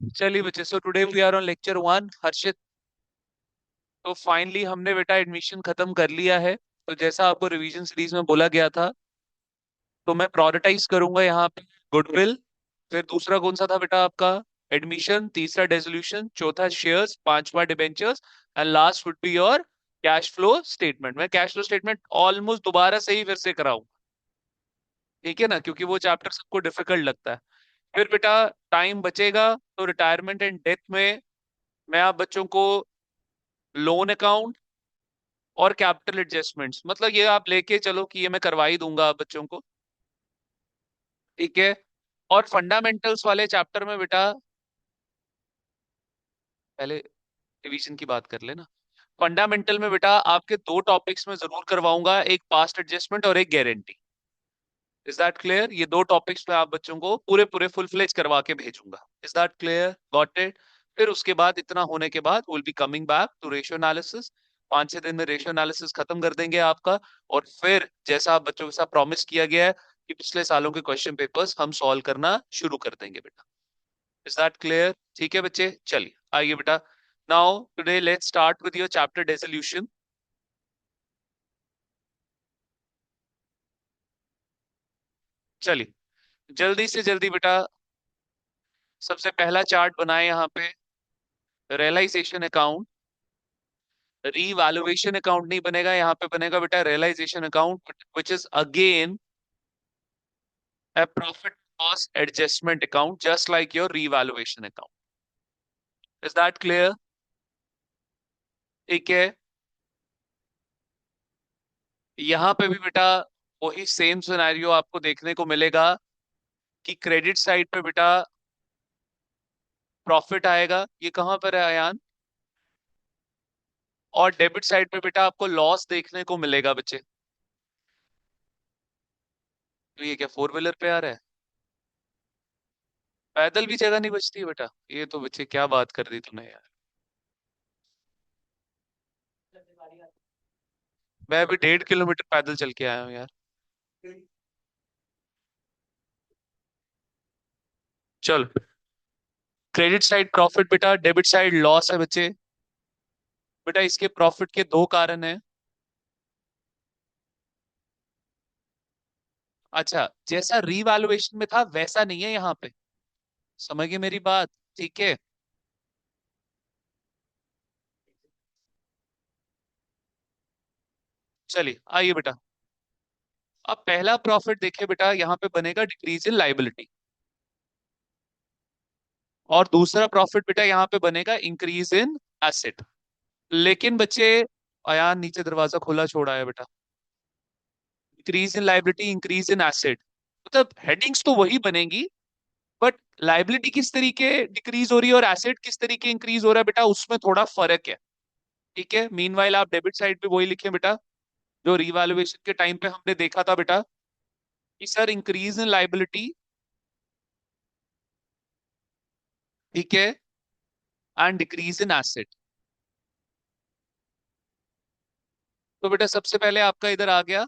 चलिए बच्चे, so today we are on lecture 1। Harshit, तो फाइनली हमने बेटा एडमिशन खत्म कर लिया है। तो जैसा आपको रिवीजन सीरीज में बोला गया था, तो मैं प्रायोरिटाइज करूंगा यहाँ पे गुडविल। फिर दूसरा कौन सा था बेटा आपका? एडमिशन। तीसरा डेसोल्यूशन। चौथा शेयर्स। पांचवा debentures. And last would be your cash flow statement. मैं कैश फ्लो स्टेटमेंट ऑलमोस्ट दोबारा से ही फिर से कराऊं, ठीक है ना, क्योंकि वो चैप्टर सबको डिफिकल्ट लगता है। फिर बेटा टाइम बचेगा तो रिटायरमेंट एंड डेथ में मैं आप बच्चों को लोन अकाउंट और कैपिटल एडजस्टमेंट्स, मतलब ये आप लेके चलो कि ये मैं करवा ही दूंगा आप बच्चों को, ठीक है। और फंडामेंटल्स वाले चैप्टर में बेटा पहले रिवीजन की बात कर लेना। फंडामेंटल में बेटा आपके दो टॉपिक्स में जरूर करवाऊंगा, एक पास्ट एडजस्टमेंट और एक गारंटी। Is that clear? ये दो टॉपिक्स पे आप बच्चों को पूरे पूरे फुल फ्लेज करवा के भेजूंगा। Is that clear? Got it? फिर उसके बाद इतना होने के बाद will be coming back to ratio analysis. 5-6 दिन में रेशियो एनालिसिस खत्म कर देंगे आपका। और फिर जैसा आप बच्चों के साथ प्रॉमिस किया गया है कि पिछले सालों के क्वेश्चन पेपर्स हम सॉल्व करना शुरू कर देंगे बेटा। Is that clear? ठीक है बच्चे, चलिए आइए बेटा। Now today let's start with your chapter dissolution. चलिए जल्दी से जल्दी बेटा, सबसे पहला चार्ट बनाए यहाँ पे, रियलाइजेशन अकाउंट। रीवैल्यूएशन अकाउंट नहीं बनेगा यहाँ पे, बनेगा बेटा realisation account, which is again a profit loss adjustment account just like your revaluation account. Is that clear? ठीक है। यहाँ पे भी बेटा वही सेम सिनेरियो आपको देखने को मिलेगा कि क्रेडिट साइड पे बेटा प्रॉफिट आएगा, ये कहां पर है अयान? और डेबिट साइड पे बेटा आपको लॉस देखने को मिलेगा बच्चे। तो ये क्या फोर व्हीलर पे आ रहा है? पैदल भी जगह नहीं बचती है बेटा, ये तो बच्चे क्या बात कर दी तूने यार। मैं अभी 1.5 किलोमीटर पैदल चल के आया हूँ यार। चल, क्रेडिट साइड प्रॉफिट बेटा, डेबिट साइड लॉस है बच्चे। बेटा इसके प्रॉफिट के दो कारण हैं। अच्छा, जैसा रीवैल्यूएशन में था वैसा नहीं है यहाँ पे, समझ गए मेरी बात? ठीक है। चलिए आइए बेटा, अब पहला प्रॉफिट देखिए बेटा, यहाँ पे बनेगा डिक्रीज इन लाइबिलिटी। और दूसरा प्रॉफिट बेटा यहाँ पे बनेगा इंक्रीज इन एसेट। लेकिन बच्चे, अयान नीचे दरवाजा खुला छोड़ा है बेटा। Increase in liability, increase in asset, मतलब हेडिंग्स तो वही बनेंगी, बट लाइबिलिटी किस तरीके डिक्रीज हो रही है और एसेट किस तरीके इंक्रीज हो रहा है बेटा, उसमें थोड़ा फर्क है। ठीक है। मीनवाइल आप डेबिट साइड पे वही लिखें बेटा जो रिवैल्यूएशन के टाइम पे हमने देखा था बेटा, कि सर इंक्रीज इन लाइबिलिटी, ठीक है, एंड डिक्रीज इन एसेट। तो बेटा सबसे पहले आपका इधर आ गया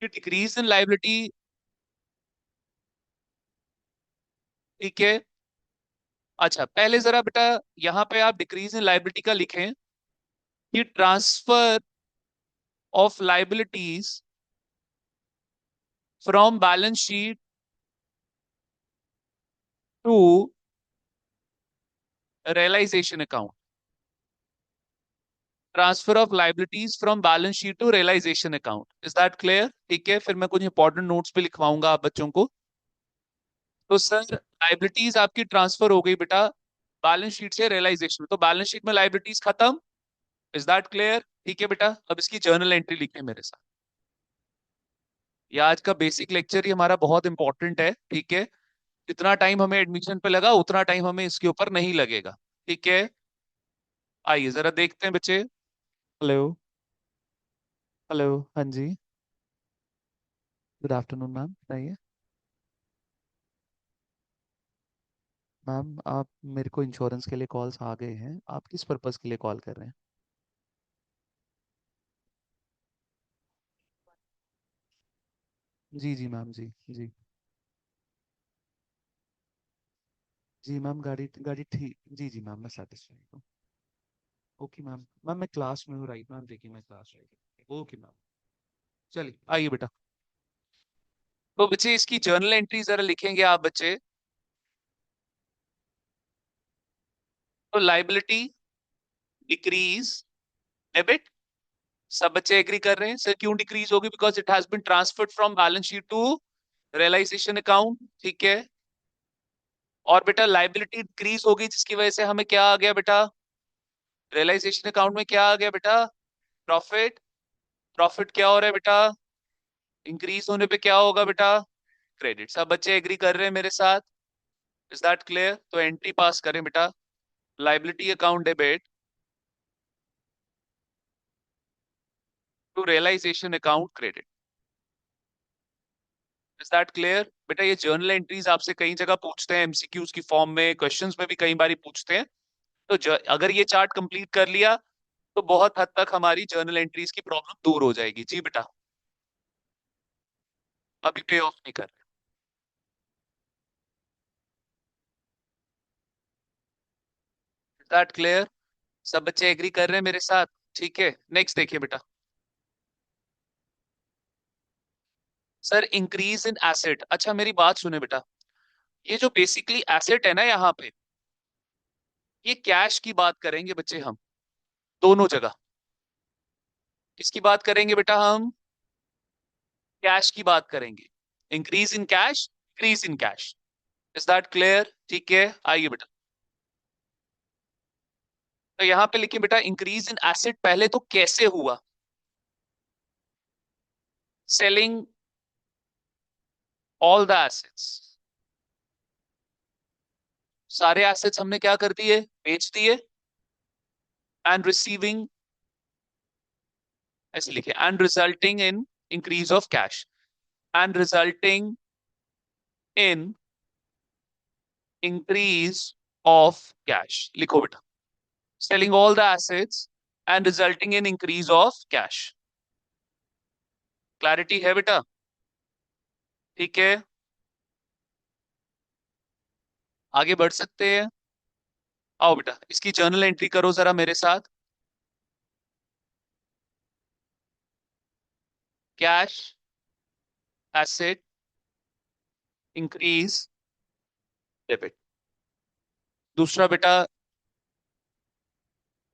कि डिक्रीज इन लाइबिलिटी, ठीक है। अच्छा पहले जरा बेटा यहाँ पे आप डिक्रीज इन लाइबिलिटी का लिखें कि transfer of liabilities from balance sheet to realisation account. Transfer of liabilities from balance sheet to realisation account. Is that clear? ठीक है, फिर मैं कुछ इंपॉर्टेंट नोट्स भी लिखवाऊंगा आप बच्चों को। तो सर लाइबिलिटीज आपकी ट्रांसफर हो गई बेटा बैलेंस शीट से रियलाइजेशन में, तो बैलेंस शीट में लाइबिलिटीज खत्म। Is that clear? ठीक है बेटा, अब इसकी जर्नल एंट्री लिखें मेरे साथ। ये आज का बेसिक लेक्चर ही हमारा बहुत इंपॉर्टेंट है, ठीक है। जितना टाइम हमें एडमिशन पे लगा उतना टाइम हमें इसके ऊपर नहीं लगेगा, ठीक है। आइए जरा देखते हैं बच्चे। हेलो। हेलो, हाँ जी। गुड आफ्टरनून मैम, बताइए। मैम आप, मेरे को इंश्योरेंस के लिए कॉल्स आ गए हैं, आप किस पर्पस के लिए कॉल कर रहे हैं? जी जी मैम, जी जी। जी मैम, गाड़ी गाड़ी ठीक, जी जी मैम, मैं सेटिस्फाइड हूँ। Okay ma'am. मैम मैं क्लास में हूँ राइट मैम, देखिए मैं क्लास राइट। Okay ma'am. चलिए आइए बेटा। तो बच्चे इसकी जर्नल एंट्री जरा लिखेंगे आप बच्चे। तो लाइबिलिटी डिक्रीज डेबिट, सब बच्चे एग्री कर रहे हैं सर? क्यों डिक्रीज होगी? Because it has been transferred from balance sheet to realisation account, ठीक है। और बेटा लाइबिलिटी डिक्रीज होगी जिसकी वजह से हमें क्या आ गया बेटा? रियलाइजेशन अकाउंट में क्या आ गया बेटा? प्रॉफिट। प्रॉफिट क्या हो रहा है बेटा? इंक्रीज होने पे क्या होगा बेटा? क्रेडिट। सब बच्चे एग्री कर रहे हैं मेरे साथ? Is that clear? तो एंट्री पास करें बेटा, liability account debit to realisation account credit. Is that clear बेटा? ये जर्नल एंट्रीज आपसे कई जगह पूछते हैं, एमसीक्यूज की फॉर्म में, क्वेश्चंस में भी कई बार पूछते हैं। तो अगर ये चार्ट कंप्लीट कर लिया तो बहुत हद तक हमारी जर्नल एंट्रीज की प्रॉब्लम दूर हो जाएगी। जी बेटा, अभी पे ऑफ नहीं कर। That clear? सब बच्चे एग्री कर रहे हैं मेरे साथ? ठीक है, नेक्स्ट देखिए बेटा। सर इंक्रीज इन एसेट, अच्छा मेरी बात सुने बेटा। ये जो बेसिकली एसेट है ना यहाँ पे, ये कैश की बात करेंगे बच्चे हम, दोनों जगह। किसकी बात करेंगे बेटा हम? कैश की बात करेंगे। Increase in cash, increase in cash. Is that clear? ठीक है, आइए बेटा। तो यहाँ पे लिखिए बेटा, इंक्रीज इन एसेट पहले तो कैसे हुआ? सेलिंग ऑल द एसेट्स, सारे एसेट्स हमने क्या कर दिए? बेच दिए। एंड रिसीविंग, ऐसे लिखे, and resulting in increase of cash, and resulting in increase of cash. लिखो बेटा, selling all the assets and resulting in increase of cash. Clarity है बेटा? ठीक है, आगे बढ़ सकते हैं। आओ बेटा, इसकी जर्नल एंट्री करो जरा मेरे साथ। Cash asset increase debit. दूसरा बेटा,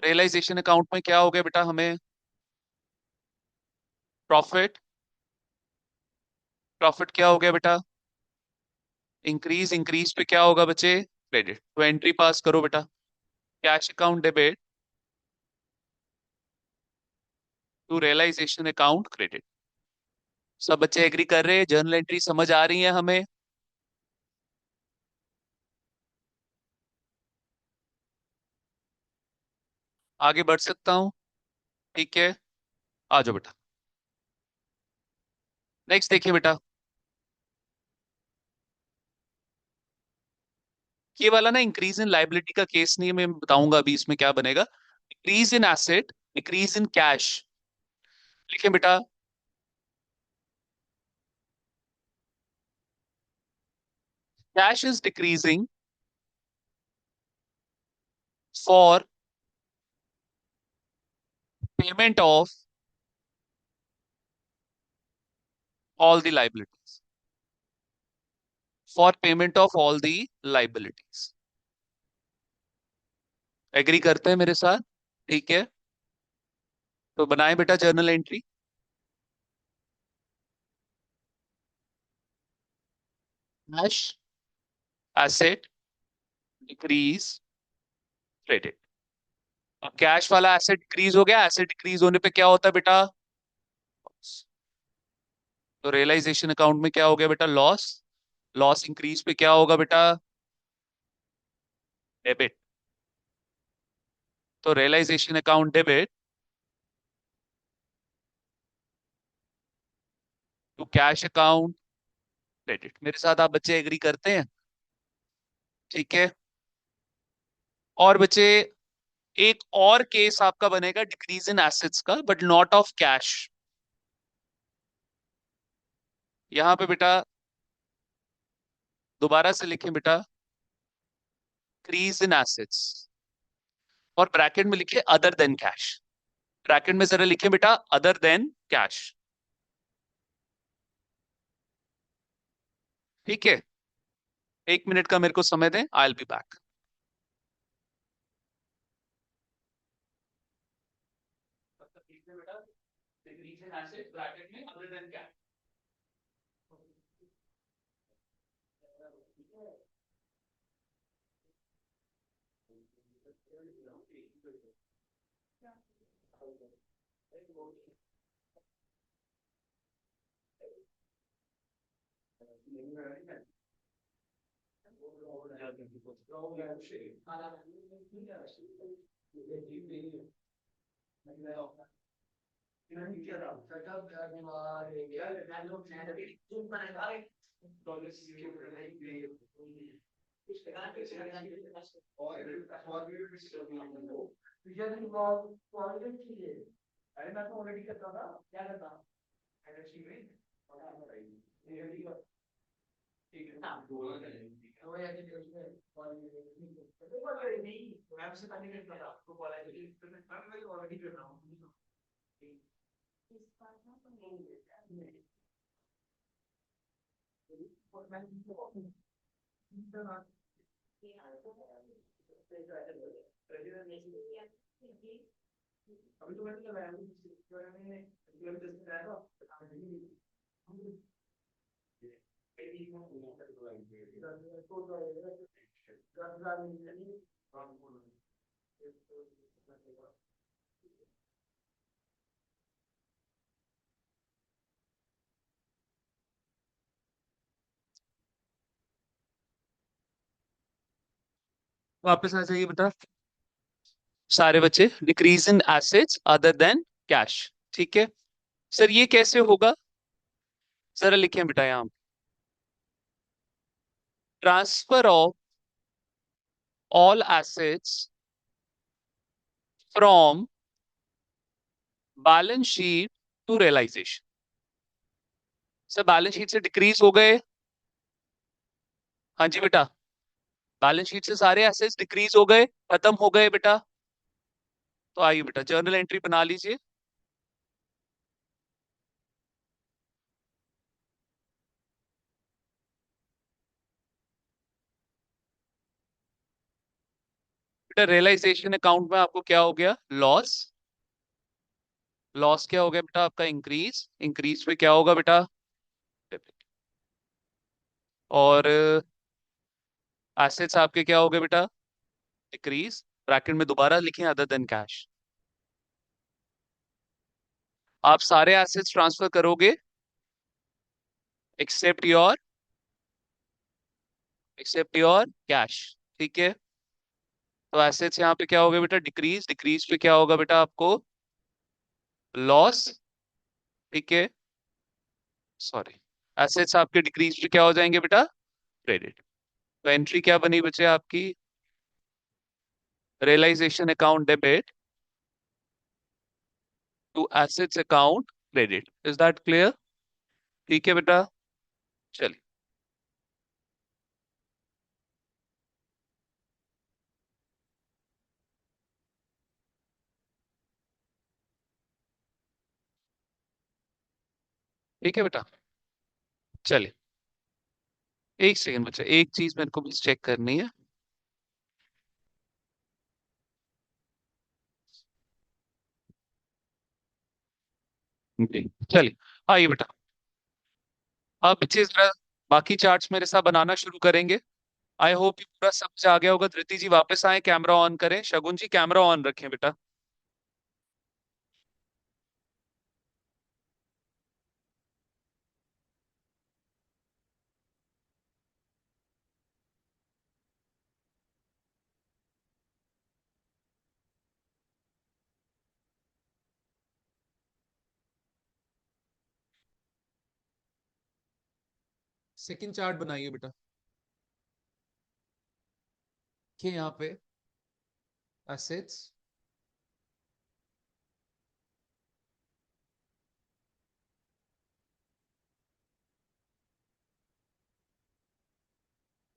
रियलाइजेशन अकाउंट में क्या हो गया बेटा हमें? प्रॉफिट। प्रॉफिट क्या हो गया बेटा? इंक्रीज। इंक्रीज पे क्या होगा बच्चे? क्रेडिट। तो एंट्री पास करो बेटा, cash account debit to realisation account credit. सब बच्चे एग्री कर रहे हैं? जर्नल एंट्री समझ आ रही है हमें? आगे बढ़ सकता हूँ? ठीक है, आ जाओ बेटा। नेक्स्ट देखिए बेटा, ये वाला ना इंक्रीज इन लाइबिलिटी का केस नहीं है, मैं बताऊंगा अभी इसमें क्या बनेगा। Increase in asset, decrease in cash. लिखे बेटा, cash is decreasing for payment of all the liabilities, for payment of all the liabilities. Agree करते हैं मेरे साथ? ठीक है, तो बनाए बेटा journal entry. Cash asset decrease credit. अब कैश वाला एसेट डिक्रीज हो गया, एसेट डिक्रीज होने पे क्या होता है बेटा? तो रियलाइजेशन अकाउंट में क्या हो गया बेटा? लॉस। लॉस इंक्रीज पे क्या होगा बेटा? डेबिट। तो realisation account debit to cash account credit. मेरे साथ आप बच्चे एग्री करते हैं? ठीक है। और बच्चे, एक और केस आपका बनेगा डिक्रीज इन एसेट्स का, बट नॉट ऑफ कैश। यहां पे बेटा दोबारा से लिखें बेटा, डिक्रीज इन एसेट्स, और ब्रैकेट में लिखे अदर देन कैश। ब्रैकेट में जरा लिखे बेटा अदर देन कैश। ठीक है, 1 मिनट का मेरे को समय दें, आई विल बी बैक। ब्रैकेट में अदर देन कैश। वापस आ जाइए बेटा सारे बच्चे। Decrease in assets other than cash. ठीक है सर, ये कैसे होगा? जरा लिखें बेटा यहां, transfer of all assets from balance sheet to realisation. Sir balance sheet से डिक्रीज हो गए। हाँ जी बेटा, बैलेंस शीट से सारे एसेट्स डिक्रीज हो गए, खत्म हो गए बेटा। तो आइए बेटा जर्नल एंट्री बना लीजिए। बेटा रियलाइजेशन अकाउंट में आपको क्या हो गया? लॉस। लॉस क्या हो गया बेटा आपका? इंक्रीज। इंक्रीज पे क्या होगा बेटा? डेबिट। और एसेट्स आपके क्या हो गए बेटा? डिक्रीज। ब्रैकेट में दोबारा लिखें अदर देन कैश। आप सारे एसेट्स ट्रांसफर करोगे एक्सेप्ट योर कैश। ठीक है, तो एसेट्स यहाँ पे क्या हो गए बेटा? डिक्रीज। डिक्रीज पे क्या होगा बेटा आपको? लॉस। ठीक है, सॉरी, एसेट्स आपके डिक्रीज पे क्या हो जाएंगे बेटा? क्रेडिट। तो एंट्री क्या बनी बचे आपकी? Realisation account debit to assets account credit. Is that clear? ठीक है बेटा, चलिए। ठीक है बेटा, चलिए। एक सेकंड बच्चा, एक चीज मेरे को बस चेक करनी है। जी, चलिए आइए बेटा। अब बच्चे जरा बाकी चार्ट्स मेरे साथ बनाना शुरू करेंगे। आई होप ये पूरा समझ आ गया होगा। धृति जी वापस आए, कैमरा ऑन करें। शगुन जी कैमरा ऑन रखें बेटा। सेकंड चार्ट बनाइए बेटा। देखिए यहाँ पे एसेट्स,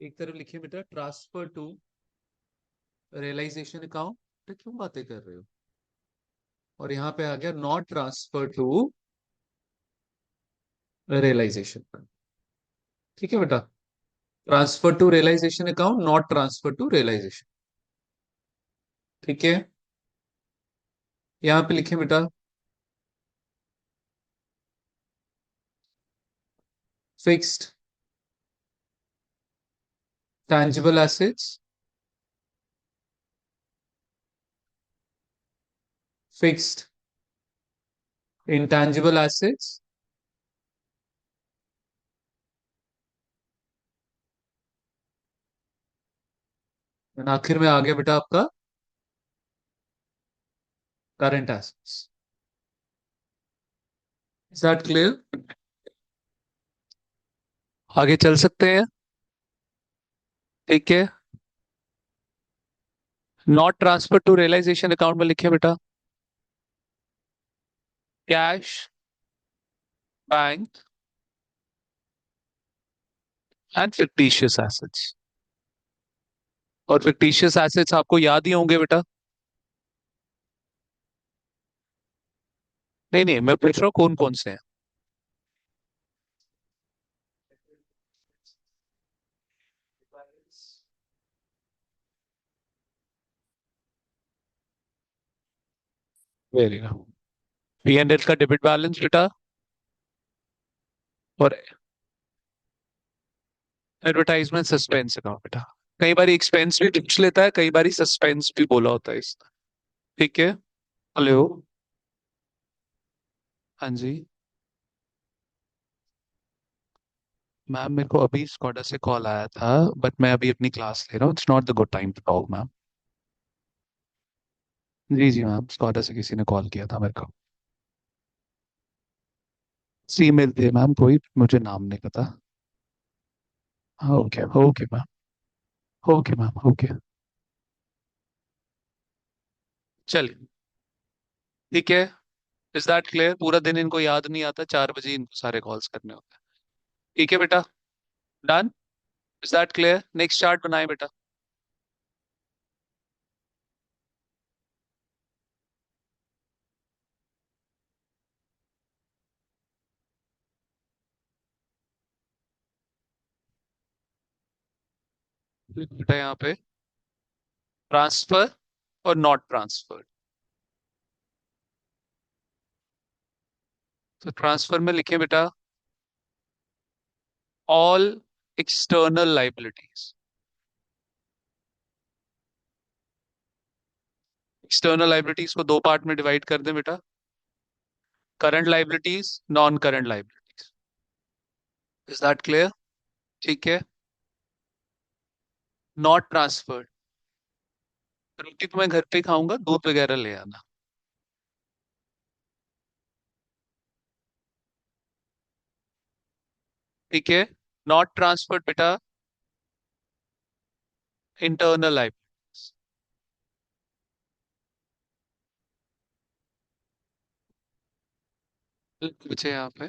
एक तरफ लिखिए बेटा ट्रांसफर टू रियलाइजेशन अकाउंट, तो क्यों बातें कर रहे हो? और यहाँ पे आ गया नॉट ट्रांसफर टू रियलाइजेशन। ठीक है बेटा, transfer to realisation account, not transfer to realisation. ठीक है, यहाँ पे लिखे बेटा fixed tangible assets, fixed intangible assets, और आखिर में आ गया बेटा आपका current assets. Is that clear? आगे चल सकते हैं? ठीक है, not transfer to realisation account में लिखे बेटा cash, bank and fictitious assets. और फिक्टिशियस एसेट्स आपको याद ही होंगे बेटा। नहीं नहीं, मैं पूछ रहा हूँ कौन कौन से हैं। Very good. P and L का डेबिट बैलेंस बेटा, और एडवर्टाइजमेंट सस्पेंस अकाउंट बेटा। कई बार एक्सपेंस भी पूछ लेता है, कई बार सस्पेंस भी बोला होता है इसका। ठीक है। हेलो। हाँ जी मैम, मेरे को अभी स्कॉडा से कॉल आया था, बट मैं अभी अपनी क्लास ले रहा हूँ। It's not the good time to talk ma'am. जी जी मैम, स्कॉडा से किसी ने कॉल किया था मेरे को। फीमेल थे मैम, कोई मुझे नाम नहीं पता। हाँ okay okay ma'am. Okay ma'am okay. चलिए, ठीक है। Is that clear? पूरा दिन इनको याद नहीं आता, 4 बजे इनको सारे कॉल्स करने होते हैं। ठीक है बेटा, done. Is that clear? Next chart बनाए बेटा। बेटा यहाँ पे ट्रांसफर और नॉट ट्रांसफर। तो ट्रांसफर में लिखे बेटा all external liabilities. External liabilities को दो पार्ट में डिवाइड कर दें बेटा, current liabilities, non current liabilities. Is that clear? ठीक है। नॉट ट्रांसफर्ड, रोटी तो मैं घर पे खाऊंगा, दूध वगैरह ले आना। ठीक है। नॉट ट्रांसफर्ड बेटा इंटरनल लाइबिलिटीज। बचे यहाँ पे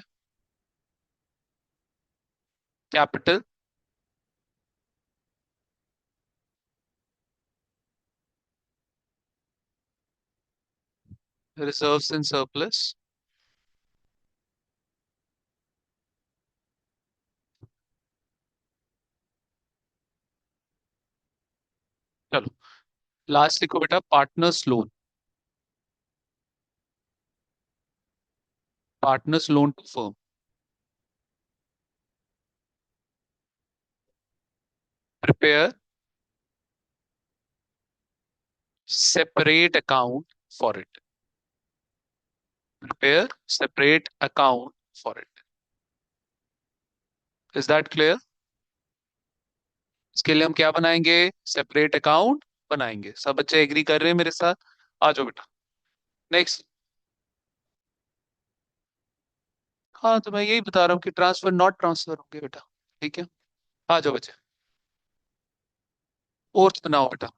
कैपिटल, रिजर्व्स एंड सरप्लस। चलो, लास्ट लिखो बेटा partners loan. Partners loan to firm. Prepare separate account for it. Prepare separate account for it. Is that clear? इसके लिए हम क्या बनाएंगे? सेपरेट अकाउंट बनाएंगे। सब बच्चे एग्री कर रहे हैं मेरे साथ? आ जाओ बेटा। नेक्स्ट। हाँ, तो मैं यही बता रहा हूँ कि ट्रांसफर नॉट ट्रांसफर होंगे बेटा। ठीक है, आ जाओ बच्चे। फोर्थ बनाओ बेटा।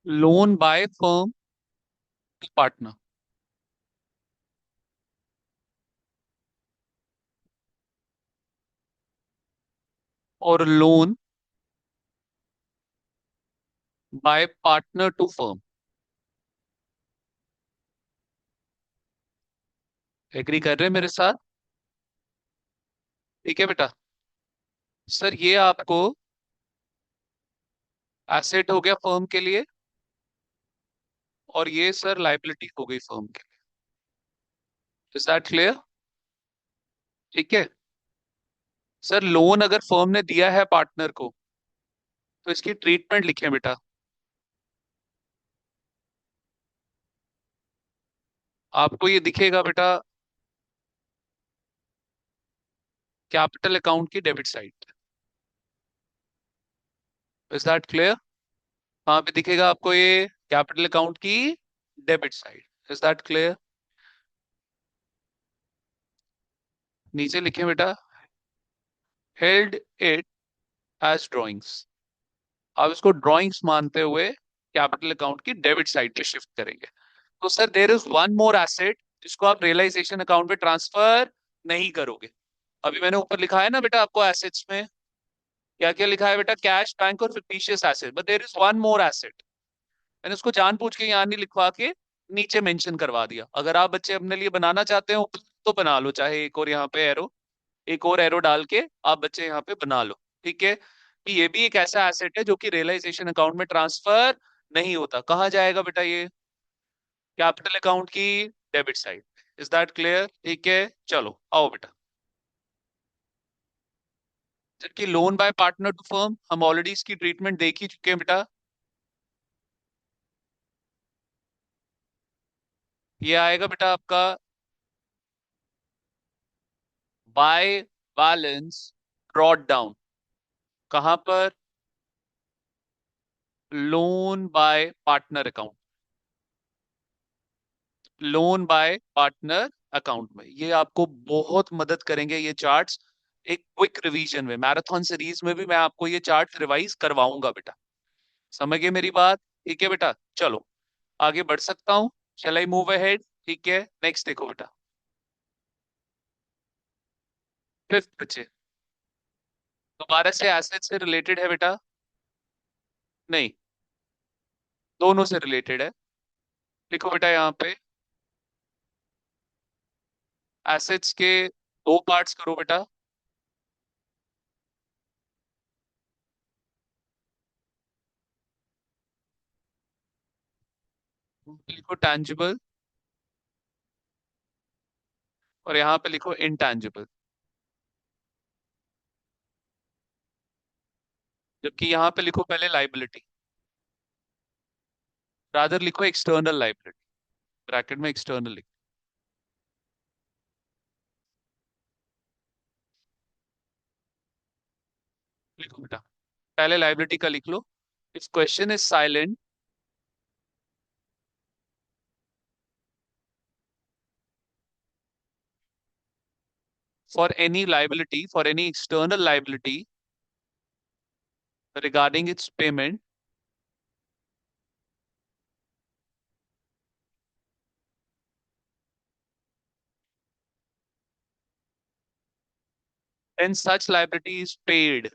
Loan by firm to partner. और loan by partner to firm. Agree कर रहे हैं मेरे साथ? ठीक है बेटा। सर ये आपको एसेट हो गया फर्म के लिए, और ये सर लाइबिलिटी हो गई फर्म के लिए। Is that clear? ठीक है। सर लोन अगर फर्म ने दिया है पार्टनर को, तो इसकी ट्रीटमेंट लिखें बेटा। आपको ये दिखेगा बेटा कैपिटल अकाउंट की debit side. Is that clear? कहाँ पे दिखेगा आपको ये? कैपिटल अकाउंट की debit side. Is that clear? नीचे लिखें बेटा, हेल्ड इट एज ड्राइंग्स। आप इसको ड्राइंग्स मानते हुए कैपिटल अकाउंट की डेबिट साइड पे शिफ्ट करेंगे। तो sir there is one more asset जिसको आप रियलाइजेशन अकाउंट पे ट्रांसफर नहीं करोगे। अभी मैंने ऊपर लिखा है ना बेटा आपको एसेट्स में क्या क्या लिखा है बेटा, कैश, बैंक और fictitious asset, but there is one more asset. मैंने उसको जानबूझ के यहाँ नहीं लिखवा के नीचे मेंशन करवा दिया। अगर आप बच्चे अपने लिए बनाना चाहते हो तो बना लो, चाहे एक और यहाँ पे एरो, एक और एरो डाल के आप बच्चे यहाँ पे बना लो। ठीक है, कि ये भी एक ऐसा एसेट है जो कि रियलाइजेशन अकाउंट में ट्रांसफर नहीं होता। कहाँ जाएगा बेटा ये? कैपिटल अकाउंट की debit side. Is that clear? ठीक है, चलो आओ बेटा। जबकि loan by partner to firm हम ऑलरेडी इसकी ट्रीटमेंट देख ही चुके हैं बेटा। ये आएगा बेटा आपका बाय बैलेंस ड्रॉट डाउन। कहां पर? Loan by partner account. Loan by partner account में ये आपको बहुत मदद करेंगे ये चार्ट्स। एक क्विक रिवीजन में, मैराथन सीरीज में भी मैं आपको ये चार्ट रिवाइज करवाऊंगा बेटा। समझ गए मेरी बात? ठीक है बेटा, चलो आगे बढ़ सकता हूँ। शैल आई मूव अहेड? ठीक है, नेक्स्ट देखो बेटा। फिफ्थ बच्चे, दोबारा से एसेट से रिलेटेड है बेटा? नहीं, दोनों से रिलेटेड है। लिखो बेटा यहाँ पे, एसेट्स के दो पार्ट्स करो बेटा। लिखो टैंजिबल, और यहाँ पे लिखो इनटैंजिबल। जबकि यहाँ पे लिखो पहले लाइबिलिटी, रादर लिखो एक्सटर्नल लाइबिलिटी, ब्रैकेट में एक्सटर्नल लिखो। लिखो बेटा, पहले लाइबिलिटी का लिख लो। If question is silent for any liability, for any external liability regarding its payment, then such liability is paid.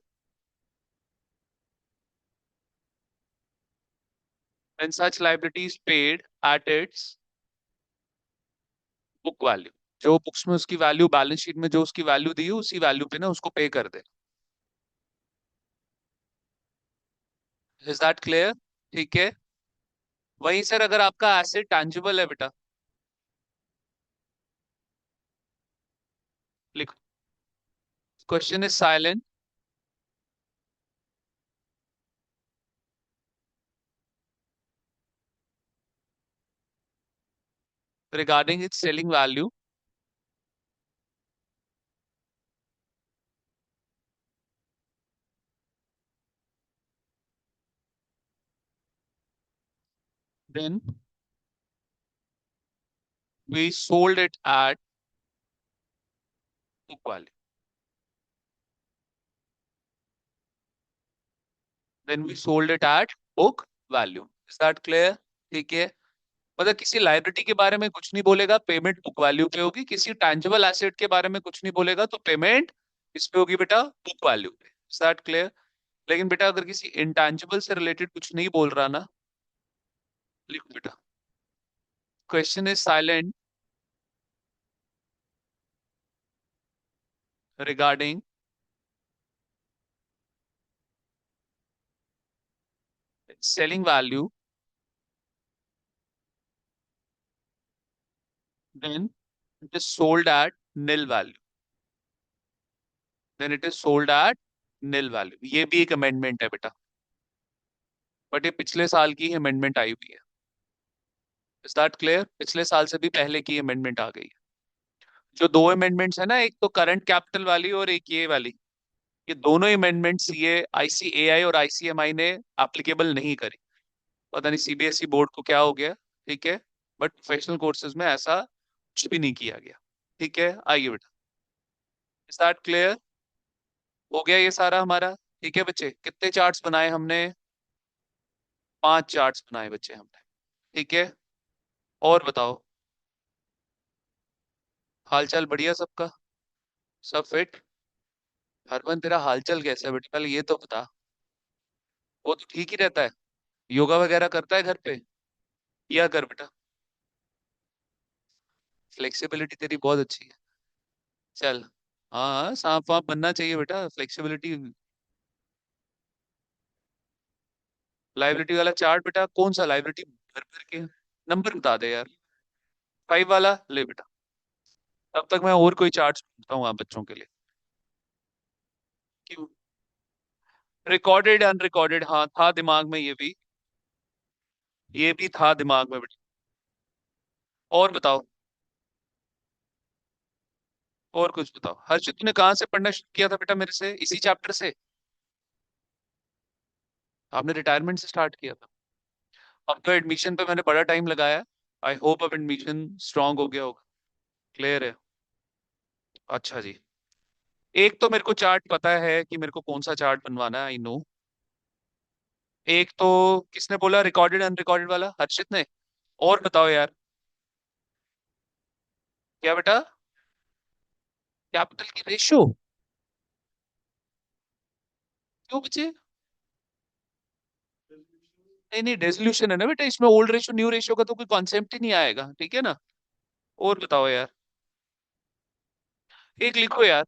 When such liability is paid at its book value, जो books में उसकी वैल्यू, बैलेंस शीट में जो उसकी value दी है उसी value पे ना उसको पे कर दे। Is that clear? ठीक है। वहीं सर अगर आपका एसेट टैंजिबल है बेटा, लिखो, question is silent regarding its selling value, then we sold it at book value, then we sold it at book value. Is that clear? ठीक है। मतलब किसी लाइबिलिटी के बारे में कुछ नहीं बोलेगा, पेमेंट बुक वैल्यू पे होगी। किसी टैंजिबल एसेट के बारे में कुछ नहीं बोलेगा, तो पेमेंट किस पे होगी बेटा? बुक वैल्यू पे। That clear? लेकिन बेटा अगर किसी इंटेंजिबल से रिलेटेड कुछ नहीं बोल रहा ना, लिखो बेटा, question is silent regarding selling value, then it is sold at nil value, then it is sold at nil value। ये भी एक अमेंडमेंट है बेटा, बट ये पिछले साल की अमेंडमेंट आई हुई है। Is that clear? पिछले साल से भी पहले की अमेंडमेंट आ गई है। जो दो अमेंडमेंट्स है ना, एक तो करंट कैपिटल वाली और एक ये वाली, ये दोनों अमेंडमेंट्स ये आईसीएआई और आईसीएमआई ने एप्लीकेबल नहीं करी। पता नहीं सीबीएसई बोर्ड को क्या हो गया, ठीक है, बट प्रोफेशनल कोर्सेज में ऐसा कुछ भी नहीं किया गया। ठीक है, आइए बेटा, इज दैट क्लियर? हो गया ये सारा हमारा। ठीक है बच्चे, कितने चार्ट्स बनाए हमने? 5 चार्ट्स बनाए बच्चे हमने। ठीक है, और बताओ, हालचाल बढ़िया सबका? सब फिट? हरमन तेरा हालचाल कैसा है बेटा, पहले ये तो बता। वो तो ठीक ही रहता है? योगा वगैरह करता है घर पे? किया कर बेटा, फ्लेक्सिबिलिटी तेरी बहुत अच्छी है। चल, हाँ सांप वाप बनना चाहिए बेटा, फ्लेक्सिबिलिटी। लाइबिलिटी वाला चार्ट बेटा, कौन सा लाइबिलिटी भर भर के? नंबर बता दे यार। 5 वाला ले बेटा। तब तक मैं और कोई चार्ट ढूंढता हूँ आप बच्चों के लिए। क्यों? रिकॉर्डेड अनरिकॉर्डेड, हाँ था दिमाग में ये भी था दिमाग में बेटा। और बताओ, और कुछ बताओ। हर्षित तूने कहाँ से पढ़ना शुरू किया था बेटा मेरे से, इसी चैप्टर से? आपने रिटायरमेंट से स्टार्ट किया था? अब तो एडमिशन पे मैंने बड़ा टाइम लगाया। आई होप अब एडमिशन स्ट्रांग हो गया होगा। क्लियर है? अच्छा जी। एक तो मेरे को चार्ट पता है कि मेरे को कौन सा चार्ट बनवाना है, आई नो। एक तो किसने बोला रिकॉर्डेड अनरिकॉर्डेड वाला? हर्षित ने। और बताओ यार। क्या बेटा? कैपिटल की रेशो? क्यों बच्चे? नहीं नहीं, रेजोल्यूशन है ना बेटा, इसमें ओल्ड रेशो न्यू रेशो का तो कोई कॉन्सेप्ट ही नहीं आएगा, ठीक है ना। और बताओ यार, एक लिखो यार।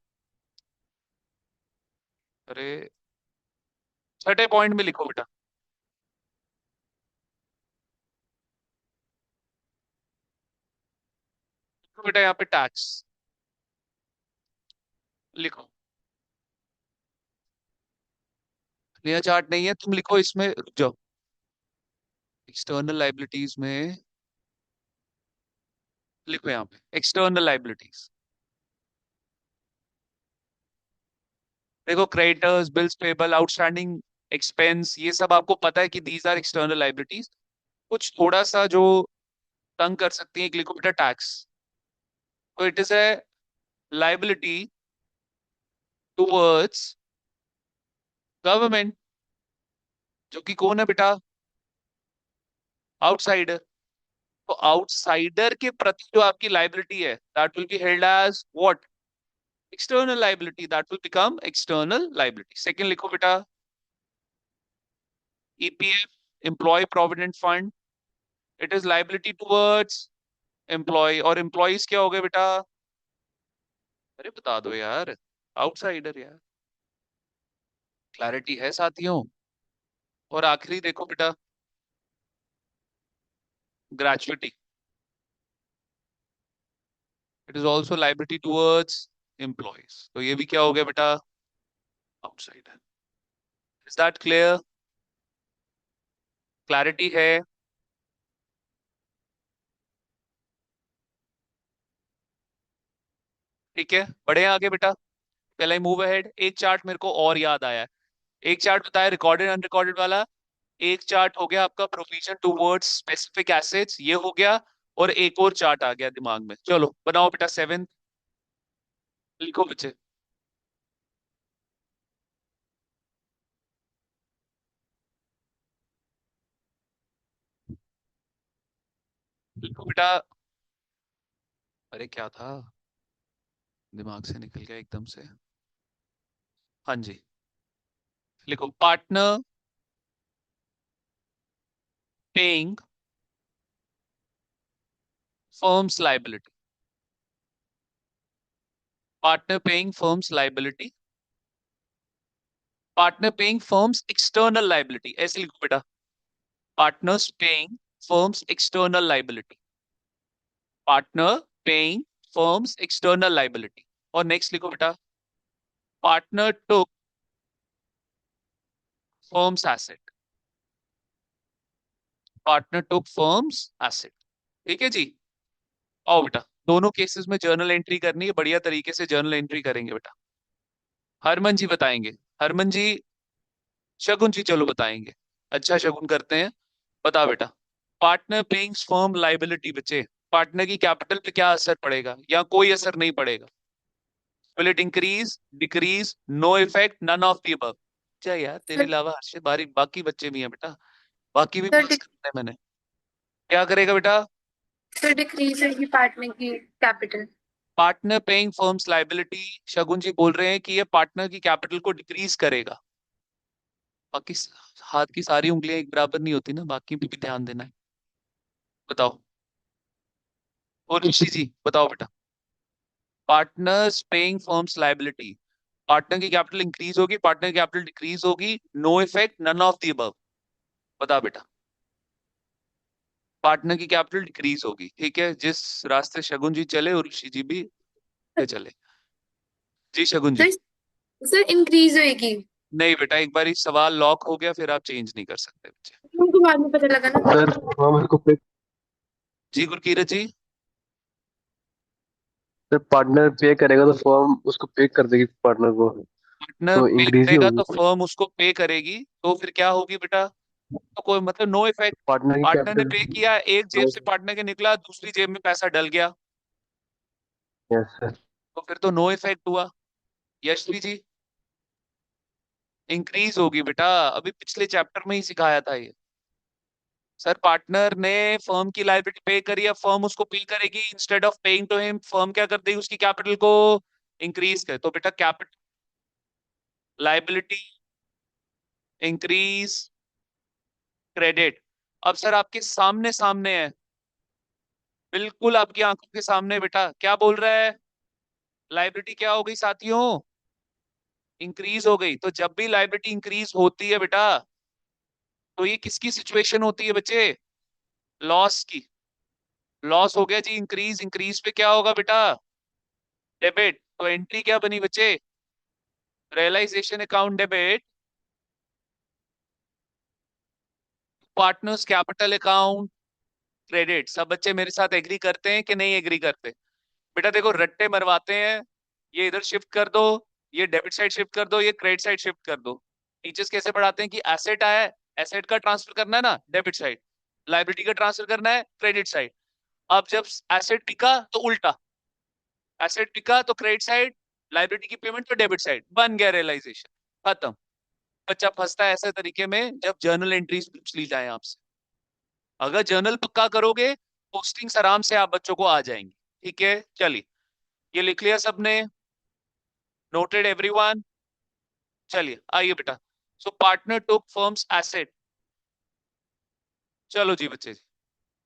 अरे, छठे पॉइंट में लिखो बेटा। लिखो बेटा यहाँ पे टैक्स, लिखो। नया चार्ट नहीं है, तुम लिखो इसमें, रुक जाओ। एक्सटर्नल लाइबिलिटीज में लिखो, यहाँ पे एक्सटर्नल लाइबिलिटीज। देखो, creditors, bills payable, outstanding expense, ये सब आपको पता है कि दीज आर एक्सटर्नल लाइबिलिटीज। कुछ थोड़ा सा जो तंग कर सकती है, एक लिखो बेटा टैक्स। तो it is a liability towards government, जो कि कौन है बेटा? आउटसाइडर। तो आउटसाइडर के प्रति जो आपकी लाइबिलिटी है, that will be held as what? External liability, that will become external liability. Second लिखो बेटा, EPF, employ provident fund, it is liability towards employ. और एम्प्लॉयज क्या हो गए बेटा? अरे बता दो यार, आउटसाइडर यार। क्लैरिटी है साथियों? और आखिरी देखो बेटा, gratuity, it is also liability towards employees. तो ये भी क्या हो गया बेटा? Outsider. Is that clear? Clarity है? ठीक है, बढ़े आगे बेटा। पहले मूव अहेड। एक चार्ट मेरे को और याद आया है। एक चार्ट बताया रिकॉर्डेड अनरिकॉर्डेड वाला। एक चार्ट हो गया आपका प्रोविजन टुवर्ड्स स्पेसिफिक एसेट्स, ये हो गया। और एक और चार्ट आ गया दिमाग में, चलो बनाओ बेटा 7। लिखो बच्चे। लिखो बेटा। अरे क्या था, दिमाग से निकल गया एकदम से। हाँ जी, लिखो partner paying firm's liability, partner paying firm's liability, partner paying firms external liability, ऐसे लिखो बेटा, partners paying firms external liability, partner paying firms external liability. और नेक्स्ट लिखो बेटा, पार्टनर टुक फर्म्स एसेट, पार्टनर टुक फर्म्स एसेट। ठीक है जी। आओ बेटा, दोनों केसेस में जर्नल एंट्री करनी है, बढ़िया तरीके से जर्नल एंट्री करेंगे बेटा। हरमन जी बताएंगे, हरमन जी, शगुन जी चलो बताएंगे। अच्छा शगुन करते हैं, बता बेटा। पार्टनर पेइंग्स फर्म लाइबिलिटी बच्चे, पार्टनर की कैपिटल पे क्या असर पड़ेगा या कोई असर नहीं पड़ेगा? Will it increase, decrease, no effect, none of the above? क्या यार तेरे सर अलावा हर्षित बारी बाकी बच्चे भी हैं बेटा, बाकी भी सर पास करना है मैंने। क्या करेगा बेटा? सर डिक्रीज होगी पार्टनर की capital. Partner paying firm's liability, Shagun ji बोल रहे हैं कि ये पार्टनर की कैपिटल को डिक्रीज करेगा। बाकी हाथ की सारी उंगलियां एक बराबर नहीं होती ना, बाकी पे भी ध्यान देना है। बताओ, और ऋषि जी बताओ बेटा। Partners paying firm's liability, partner की कैपिटल इंक्रीज होगी, पार्टनर की कैपिटल डिक्रीज होगी, no effect, none of the above? बता बेटा। पार्टनर की कैपिटल डिक्रीज होगी, ठीक है, जिस रास्ते शगुन जी चले और ऋषि जी भी पे चले। जी शगुन जी। सर सर इंक्रीज होगी। नहीं बेटा, एक बार सवाल लॉक हो गया फिर आप चेंज नहीं कर सकते बच्चे। उनको बाद में पता लगा ना। सर हाँ मेरे को पे जी गुरकीरत जी। सर पार्टनर पे करेगा तो फर्म उसको पे कर देगी पार्टनर को, पार्टनर तो पे इंक्रीज ही करेगा होगी। तो फर्म उसको पे करेगी, तो फिर क्या होगी बेटा? तो कोई मतलब नो इफेक्ट। पार्टनर की पार्टनर ने कैपिटल। पे किया, एक जेब से पार्टनर के निकला, दूसरी जेब में पैसा डल गया, यस सर। तो फिर तो नो इफेक्ट हुआ। यशवी जी। इंक्रीज होगी बेटा, अभी पिछले चैप्टर में ही सिखाया था ये। सर पार्टनर ने फर्म की लायबिलिटी पे करी, अब फर्म उसको पे करेगी, instead of paying to him firm क्या कर देगी, उसकी कैपिटल को इंक्रीज कर, तो बेटा कैपिटल लायबिलिटी इंक्रीज क्रेडिट। अब सर आपके सामने सामने है, बिल्कुल आपकी आंखों के सामने बेटा, क्या बोल रहा है? लायबिलिटी क्या हो गई साथियों? इंक्रीज हो गई। तो जब भी लायबिलिटी इंक्रीज होती है बेटा, तो ये किसकी सिचुएशन होती है बच्चे? लॉस की। लॉस हो गया जी, इंक्रीज, इंक्रीज पे क्या होगा बेटा? डेबिट। तो एंट्री क्या बनी बच्चे? Realisation account debit, partners capital account credit. सब बच्चे मेरे साथ एग्री करते हैं कि नहीं एग्री करते? बेटा देखो रट्टे मरवाते हैं, ये इधर शिफ्ट कर दो, ये डेबिट साइड शिफ्ट कर दो, ये क्रेडिट साइड शिफ्ट कर दो। टीचर्स कैसे पढ़ाते हैं कि एसेट आया है, एसेट का ट्रांसफर करना है ना डेबिट साइड, लाइबिलिटी का ट्रांसफर करना है क्रेडिट साइड। अब जब एसेट बिका तो उल्टा, एसेट बिका तो क्रेडिट साइड, लाइबिलिटी की पेमेंट तो डेबिट साइड, बन गया रियलाइजेशन, खत्म। बच्चा फंसता है ऐसे तरीके में जब जर्नल एंट्रीज पूछ ली जाए आपसे। अगर जर्नल पक्का करोगे, पोस्टिंग्स आराम से आप बच्चों को आ जाएंगी। ठीक है चलिए, ये लिख लिया सबने? Noted everyone? चलिए आइए बेटा। सो पार्टनर टुक फर्म्स एसेट। चलो जी बच्चे जी,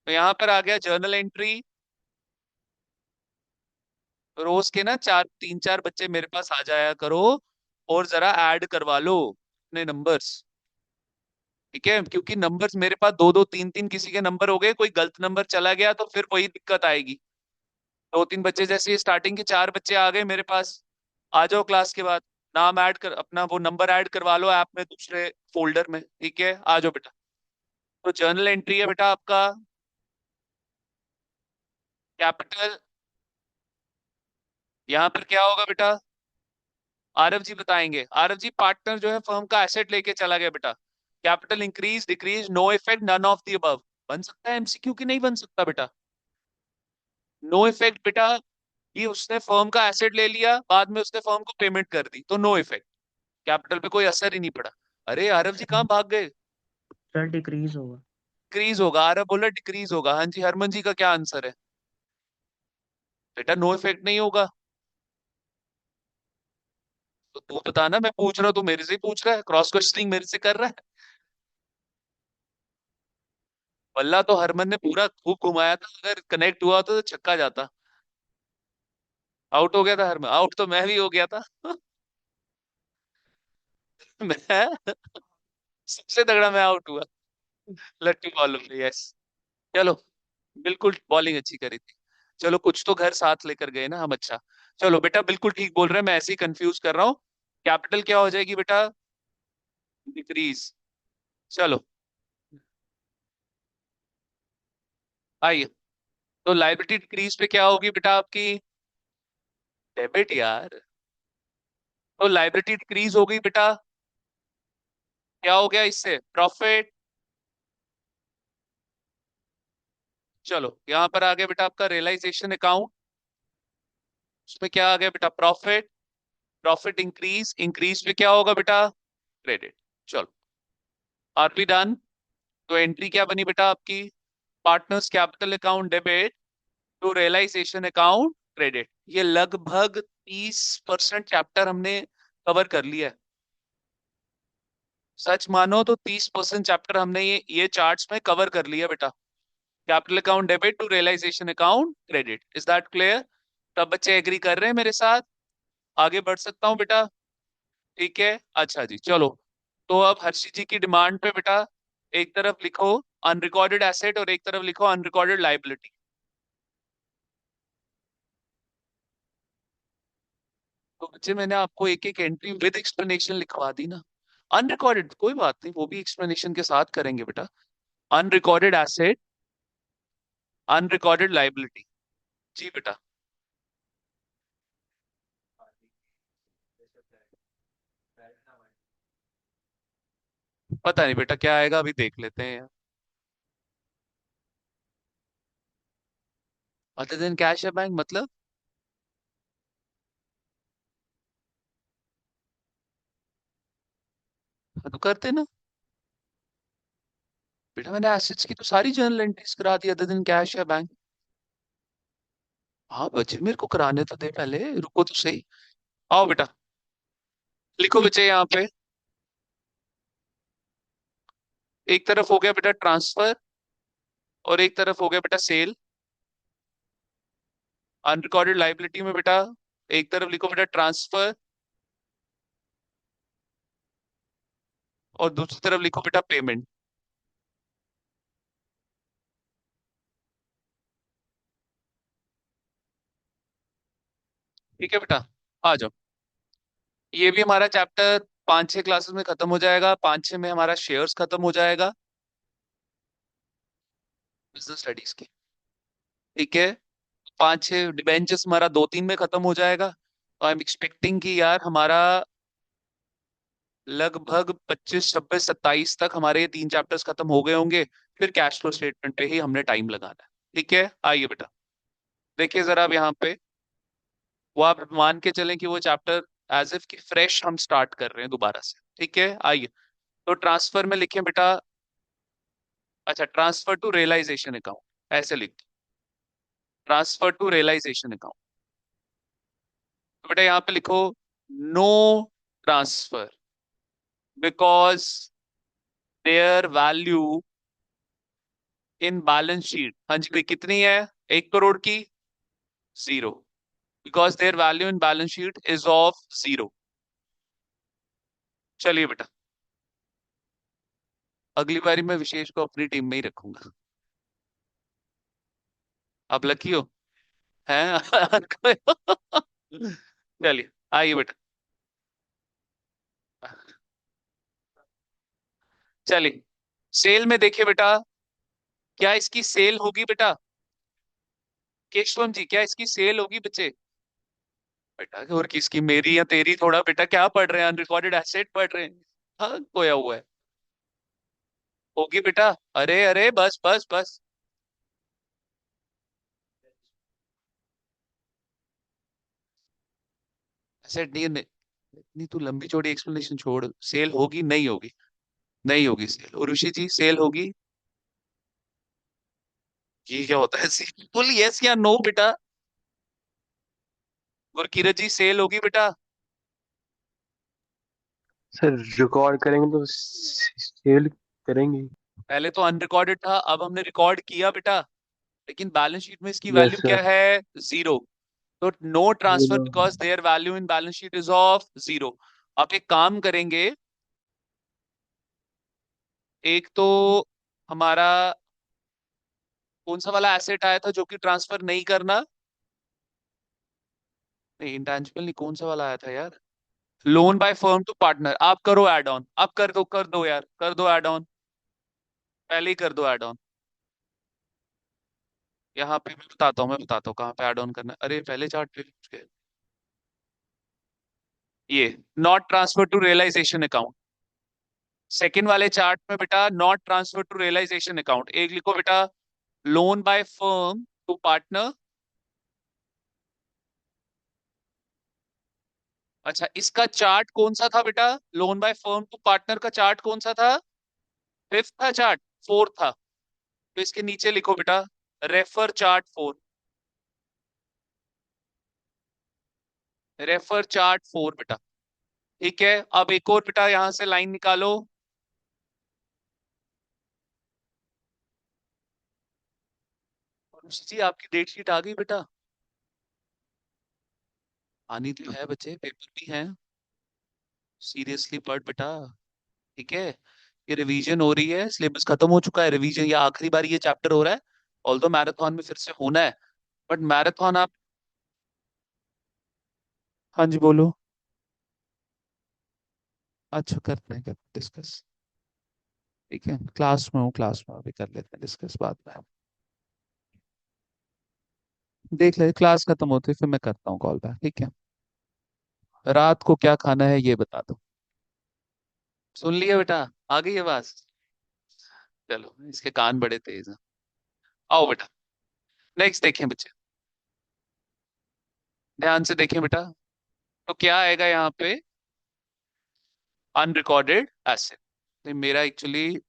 तो यहां पर आ गया जर्नल एंट्री। रोज के ना चार तीन चार बच्चे मेरे पास आ जाया करो और जरा ऐड करवा लो अपने नंबर्स। ठीक है, क्योंकि नंबर्स मेरे पास दो दो तीन तीन किसी के नंबर हो गए, कोई गलत नंबर चला गया तो फिर वही दिक्कत आएगी। दो तीन बच्चे जैसे स्टार्टिंग के चार बच्चे आ गए मेरे पास, आ जाओ क्लास के बाद, नाम ऐड कर, अपना वो नंबर ऐड करवा लो ऐप में दूसरे फोल्डर में। ठीक है आ जाओ बेटा। तो जर्नल एंट्री है बेटा आपका कैपिटल, यहाँ पर क्या होगा बेटा? आरव जी बताएंगे। आरव जी, पार्टनर जो है फर्म का एसेट लेके चला गया बेटा, capital increase decrease, no effect, none of the above? बन सकता है एमसीक्यू की नहीं बन सकता बेटा? नो इफेक्ट बेटा, ये उसने फर्म का एसेट ले लिया, बाद में उसने फर्म को पेमेंट कर दी, तो नो इफेक्ट, कैपिटल पे कोई असर ही नहीं पड़ा। अरे आरव जी कहाँ भाग गए? सर डिक्रीज होगा। डिक्रीज होगा, आरव बोला डिक्रीज होगा। हाँ जी हरमन जी का क्या आंसर है? बेटा नो इफेक्ट नहीं होगा, तो तू बता ना, मैं पूछ रहा हूँ, तू मेरे से ही पूछ रहा है, क्रॉस क्वेश्चनिंग मेरे से कर रहा है। बल्ला तो हरमन ने पूरा खूब घुमाया था, अगर कनेक्ट हुआ होता तो छक्का जाता। आउट हो गया था हरमन, आउट तो मैं भी हो गया था। मैं सबसे तगड़ा मैं आउट हुआ। लट्टू बॉल में, यस। चलो, बिल्कुल बॉलिंग अच्छी करी थी। चलो कुछ तो घर साथ लेकर गए ना हम, अच्छा। चलो बेटा, बिल्कुल ठीक बोल रहे हैं, मैं ऐसे ही कंफ्यूज कर रहा हूँ। कैपिटल क्या हो जाएगी बेटा? डिक्रीज। चलो आइए। तो लाइबिलिटी डिक्रीज पे क्या होगी बेटा आपकी? डेबिट यार। तो लाइबिलिटी डिक्रीज हो गई बेटा, क्या हो गया इससे? प्रॉफिट। चलो यहां पर आ गया बेटा आपका रियलाइजेशन अकाउंट, उसमें क्या आ गया बेटा? प्रॉफिट। प्रॉफिट इंक्रीज, इंक्रीज पे क्या होगा बेटा? क्रेडिट। चलो, आर बी डन। तो एंट्री क्या बनी बेटा आपकी? Partners capital account debit to realisation account credit. ये लगभग 30% चैप्टर हमने कवर कर लिया है। सच मानो तो 30% चैप्टर हमने ये चार्ट्स में कवर कर लिया बेटा। Capital account debit to realisation account credit, is that clear? तब बच्चे एग्री कर रहे हैं मेरे साथ? आगे बढ़ सकता हूँ बेटा? ठीक है, अच्छा जी, चलो। तो अब हर्षित जी की डिमांड पे बेटा, एक तरफ लिखो अनरिकॉर्डेड एसेट और एक तरफ लिखो अनरिकॉर्डेड लाइबिलिटी। तो बच्चे मैंने आपको एक एक एंट्री विद एक्सप्लेनेशन लिखवा दी ना। अनरिकॉर्डेड कोई बात नहीं, वो भी एक्सप्लेनेशन के साथ करेंगे बेटा। Unrecorded asset, unrecorded liability. जी बेटा। पता नहीं बेटा क्या आएगा, अभी देख लेते हैं। अदर देन कैश या बैंक मतलब? हाँ, तो करते ना बेटा, मैंने एसेट्स की तो सारी जर्नल एंट्रीज करा दी अदर देन कैश या बैंक। हाँ बच्चे, मेरे को कराने तो दे पहले, रुको तो सही। आओ बेटा, लिखो बच्चे यहाँ पे। एक तरफ हो गया बेटा ट्रांसफर, और एक तरफ हो गया बेटा सेल। अनरिकॉर्डेड लाइबिलिटी में बेटा, एक तरफ लिखो बेटा ट्रांसफर, और दूसरी तरफ लिखो बेटा पेमेंट। ठीक है बेटा, आ जाओ। ये भी हमारा चैप्टर 5-6 क्लासेस में खत्म हो जाएगा, 5-6 में हमारा शेयर्स खत्म हो जाएगा बिजनेस स्टडीज की। ठीक है, 5-6 डिबेंचर्स हमारा 2-3 में खत्म हो जाएगा। तो आई एम एक्सपेक्टिंग कि यार हमारा लगभग 25, 26, 27 तक हमारे ये 3 चैप्टर्स खत्म हो गए होंगे। फिर कैश फ्लो स्टेटमेंट पे ही हमने टाइम लगाना है। ठीक है, आइए बेटा, देखिए जरा अब यहाँ पे, वो आप मान के चलें कि वो चैप्टर एज इफ कि फ्रेश हम स्टार्ट कर रहे हैं दोबारा से। ठीक है, आइए। तो ट्रांसफर में लिखें बेटा, अच्छा, ट्रांसफर टू रियलाइजेशन अकाउंट ऐसे लिख दो। Transfer to realisation account. तो बेटा यहाँ पे लिखो no transfer because their value in balance sheet, हाँ जी भाई, कितनी है? 1 करोड़ की? Zero. Because their value in balance sheet is of zero. चलिए बेटा, अगली बारी मैं विशेष को अपनी टीम में ही रखूंगा। आप लकी हो हैं। चलिए, आइए बेटा। चलिए, सेल में देखिए बेटा, क्या इसकी सेल होगी बेटा? केशवम जी, क्या इसकी सेल होगी बच्चे? बेटा और किसकी, मेरी या तेरी? थोड़ा बेटा क्या पढ़ रहे हैं, अनरिकॉर्डेड एसेट पढ़ रहे हैं। हाँ, खोया हुआ है। होगी बेटा। अरे अरे, बस बस बस। एसेट नहीं, नहीं, इतनी तू लंबी चौड़ी एक्सप्लेनेशन छोड़, सेल होगी नहीं होगी? नहीं होगी सेल। और ऋषि जी, सेल होगी? ये क्या होता है सेल? बोल यस या नो बेटा। और किरत जी, सेल होगी बेटा? सर रिकॉर्ड करेंगे तो सेल करेंगे। पहले तो अनरिकॉर्डेड था, अब हमने रिकॉर्ड किया बेटा, लेकिन बैलेंस शीट में इसकी यस वैल्यू क्या सर। है? जीरो। तो no transfer zero. Because their value in balance sheet is of zero. आप एक काम करेंगे, एक तो हमारा कौन सा वाला एसेट आया था जो कि ट्रांसफर नहीं करना, नहीं इंटेंजिबल नहीं, कौन सा वाला आया था यार? Loan by firm to partner. आप करो ऐड ऑन, आप कर दो यार, कर दो ऐड ऑन, पहले ही कर दो ऐड ऑन। यहाँ पे मैं बताता हूँ कहाँ पे ऐड ऑन करना है। अरे पहले चार्ट पे पहुंच गए। ये not transfer to realisation account, second वाले चार्ट में बेटा not transfer to realisation account, एक लिखो बेटा loan by firm to partner. अच्छा, इसका चार्ट कौन सा था बेटा? Loan by firm to partner का चार्ट कौन सा था? फिफ्थ था चार्ट? फोर्थ था? तो इसके नीचे लिखो बेटा refer chart four, refer chart four बेटा। ठीक है, अब एक और बेटा यहां से लाइन निकालो। अनुषी जी आपकी डेट शीट आ गई बेटा? आनी तो है बच्चे, पेपर भी हैं, सीरियसली पढ़ बेटा। ठीक है, ये रिवीजन हो रही है, सिलेबस खत्म हो चुका है, रिवीजन ये आखिरी बार ये चैप्टर हो रहा है। ऑल्दो मैराथन में फिर से होना है, बट मैराथन आप। हाँ जी बोलो। अच्छा करते हैं, डिस्कस। ठीक है, क्लास में हूँ, क्लास में अभी कर लेते हैं डिस्कस बाद में। देख ले, क्लास खत्म होती है फिर मैं करता हूँ कॉल बैक, ठीक है? रात को क्या खाना है ये बता दो। सुन लिया बेटा? आ गई आवाज? चलो, इसके कान बड़े तेज हैं। आओ बेटा, नेक्स्ट देखें बच्चे, ध्यान से देखें बेटा। तो क्या आएगा यहाँ पे? Unrecorded asset. मेरा एक्चुअली,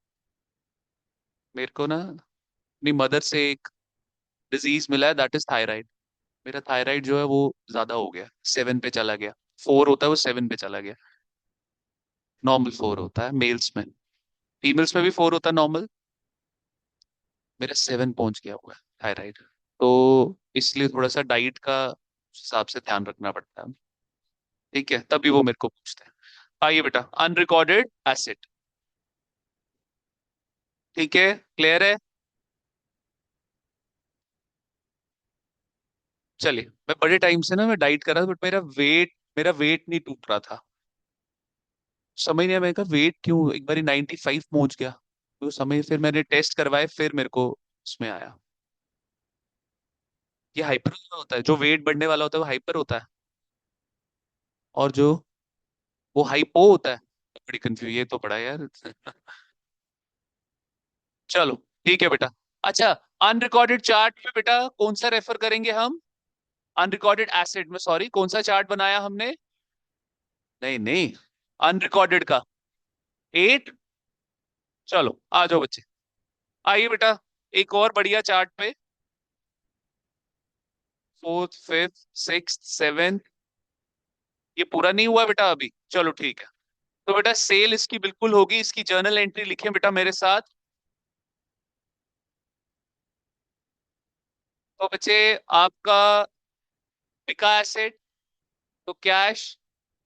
मेरे को ना अपनी मदर से एक डिजीज मिला है, दैट इज थायराइड। मेरा थायराइड जो है वो ज्यादा हो गया, 7 पे चला गया। 4 होता है वो 7 पे चला गया। नॉर्मल 4 होता है मेल्स में, फीमेल्स में भी 4 होता है नॉर्मल। मेरा 7 पहुंच गया हुआ है थायराइड। तो इसलिए थोड़ा सा डाइट का हिसाब से ध्यान रखना पड़ता है। ठीक है, तभी वो मेरे को पूछते हैं। आइए बेटा, अनरिकॉर्डेड एसेट। ठीक है, क्लियर है? चलिए, मैं बड़े टाइम से ना मैं डाइट कर रहा था, बट मेरा वेट नहीं टूट रहा था। समझ नहीं आया, मैं कहा वेट क्यों एक बारी 95 पहुंच गया। तो समझ, फिर मैंने टेस्ट करवाए, फिर मेरे को उसमें आया। ये हाइपर होता है, जो वेट बढ़ने वाला होता है वो हाइपर होता है, और जो वो हाइपो होता है। बड़ी कंफ्यूज, ये तो पड़ा यार। चलो, ठीक है बेटा। अच्छा, अनरिकॉर्डेड चार्ट में बेटा कौन सा रेफर करेंगे हम? अनरिकॉर्डेड एसेट में, सॉरी, कौन सा चार्ट बनाया हमने? नहीं नहीं, अनरिकॉर्डेड का 8। चलो आ जाओ बच्चे, आइए बेटा, एक और बढ़िया चार्ट पे। फोर्थ, फिफ्थ, सिक्स, सेवेंथ, ये पूरा नहीं हुआ बेटा अभी, चलो ठीक है। तो बेटा सेल इसकी बिल्कुल होगी, इसकी जर्नल एंट्री लिखें बेटा मेरे साथ। तो बच्चे, आपका बिका एसेट, तो कैश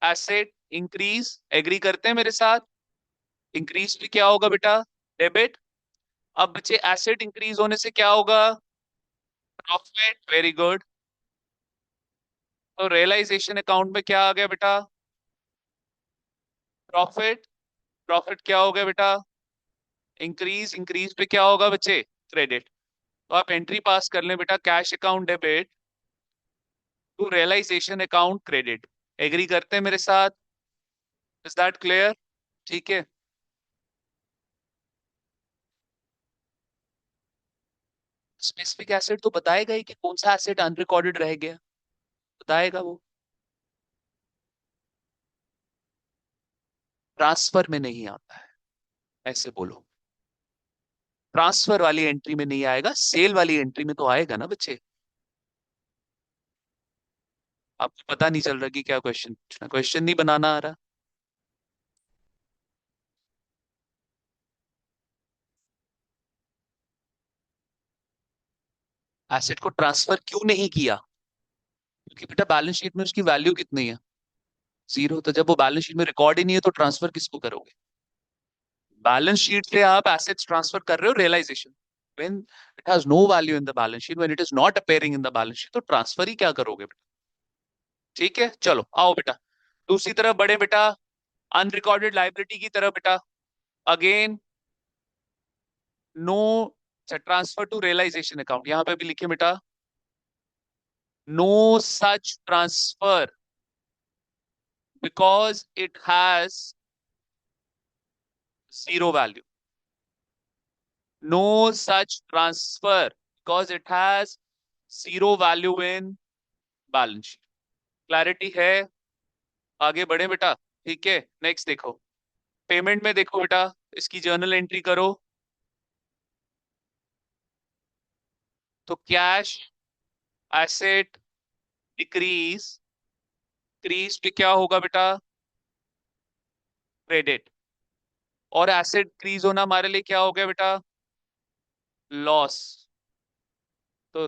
एसेट इंक्रीज, एग्री करते हैं मेरे साथ? इंक्रीज भी क्या होगा बेटा? डेबिट। अब बच्चे एसेट इंक्रीज होने से क्या होगा? Profit, very good. तो रियलाइजेशन अकाउंट में क्या आ गया बेटा? प्रॉफिट। प्रॉफिट क्या हो गया बेटा? इंक्रीज। इंक्रीज पे क्या होगा बच्चे? क्रेडिट। तो आप एंट्री पास कर लें बेटा, cash account debit to realisation account credit. Agree करते हैं मेरे साथ? Is that clear? ठीक है। स्पेसिफिक एसेट तो बताएगा ही कि कौन सा एसेट अनरिकॉर्डेड रह गया, बताएगा वो। ट्रांसफर में नहीं आता है, ऐसे बोलो। ट्रांसफर वाली एंट्री में नहीं आएगा, सेल वाली एंट्री में तो आएगा ना बच्चे। आपको पता नहीं चल रहा कि क्या क्वेश्चन पूछना, क्वेश्चन नहीं बनाना आ रहा? एसेट को ट्रांसफर क्यों नहीं किया? क्योंकि बेटा बैलेंस शीट में उसकी वैल्यू कितनी है? जीरो। तो जब वो बैलेंस शीट में रिकॉर्ड ही नहीं है तो ट्रांसफर किसको करोगे? बैलेंस शीट से आप एसेट्स ट्रांसफर कर रहे हो realisation. When it has no value in the balance sheet, when it is not appearing in the balance sheet, तो ट्रांसफर ही क्या करोगे बेटा? ठीक है, चलो आओ बेटा दूसरी तरफ बढ़े बेटा, अनरिकॉर्डेड लाइबिलिटी की तरफ बेटा। Again no transfer to realisation account, यहां पे भी लिखे बेटा no such transfer because it has zero value. No such transfer because it has zero value in balance sheet. Clarity है? आगे बढ़े बेटा। ठीक है, नेक्स्ट देखो, पेमेंट में देखो बेटा, इसकी जर्नल एंट्री करो तो कैश एसेट डिक्रीज, डिक्रीज पे क्या होगा बेटा? क्रेडिट। और एसेट डिक्रीज होना हमारे लिए क्या हो गया बेटा? लॉस। तो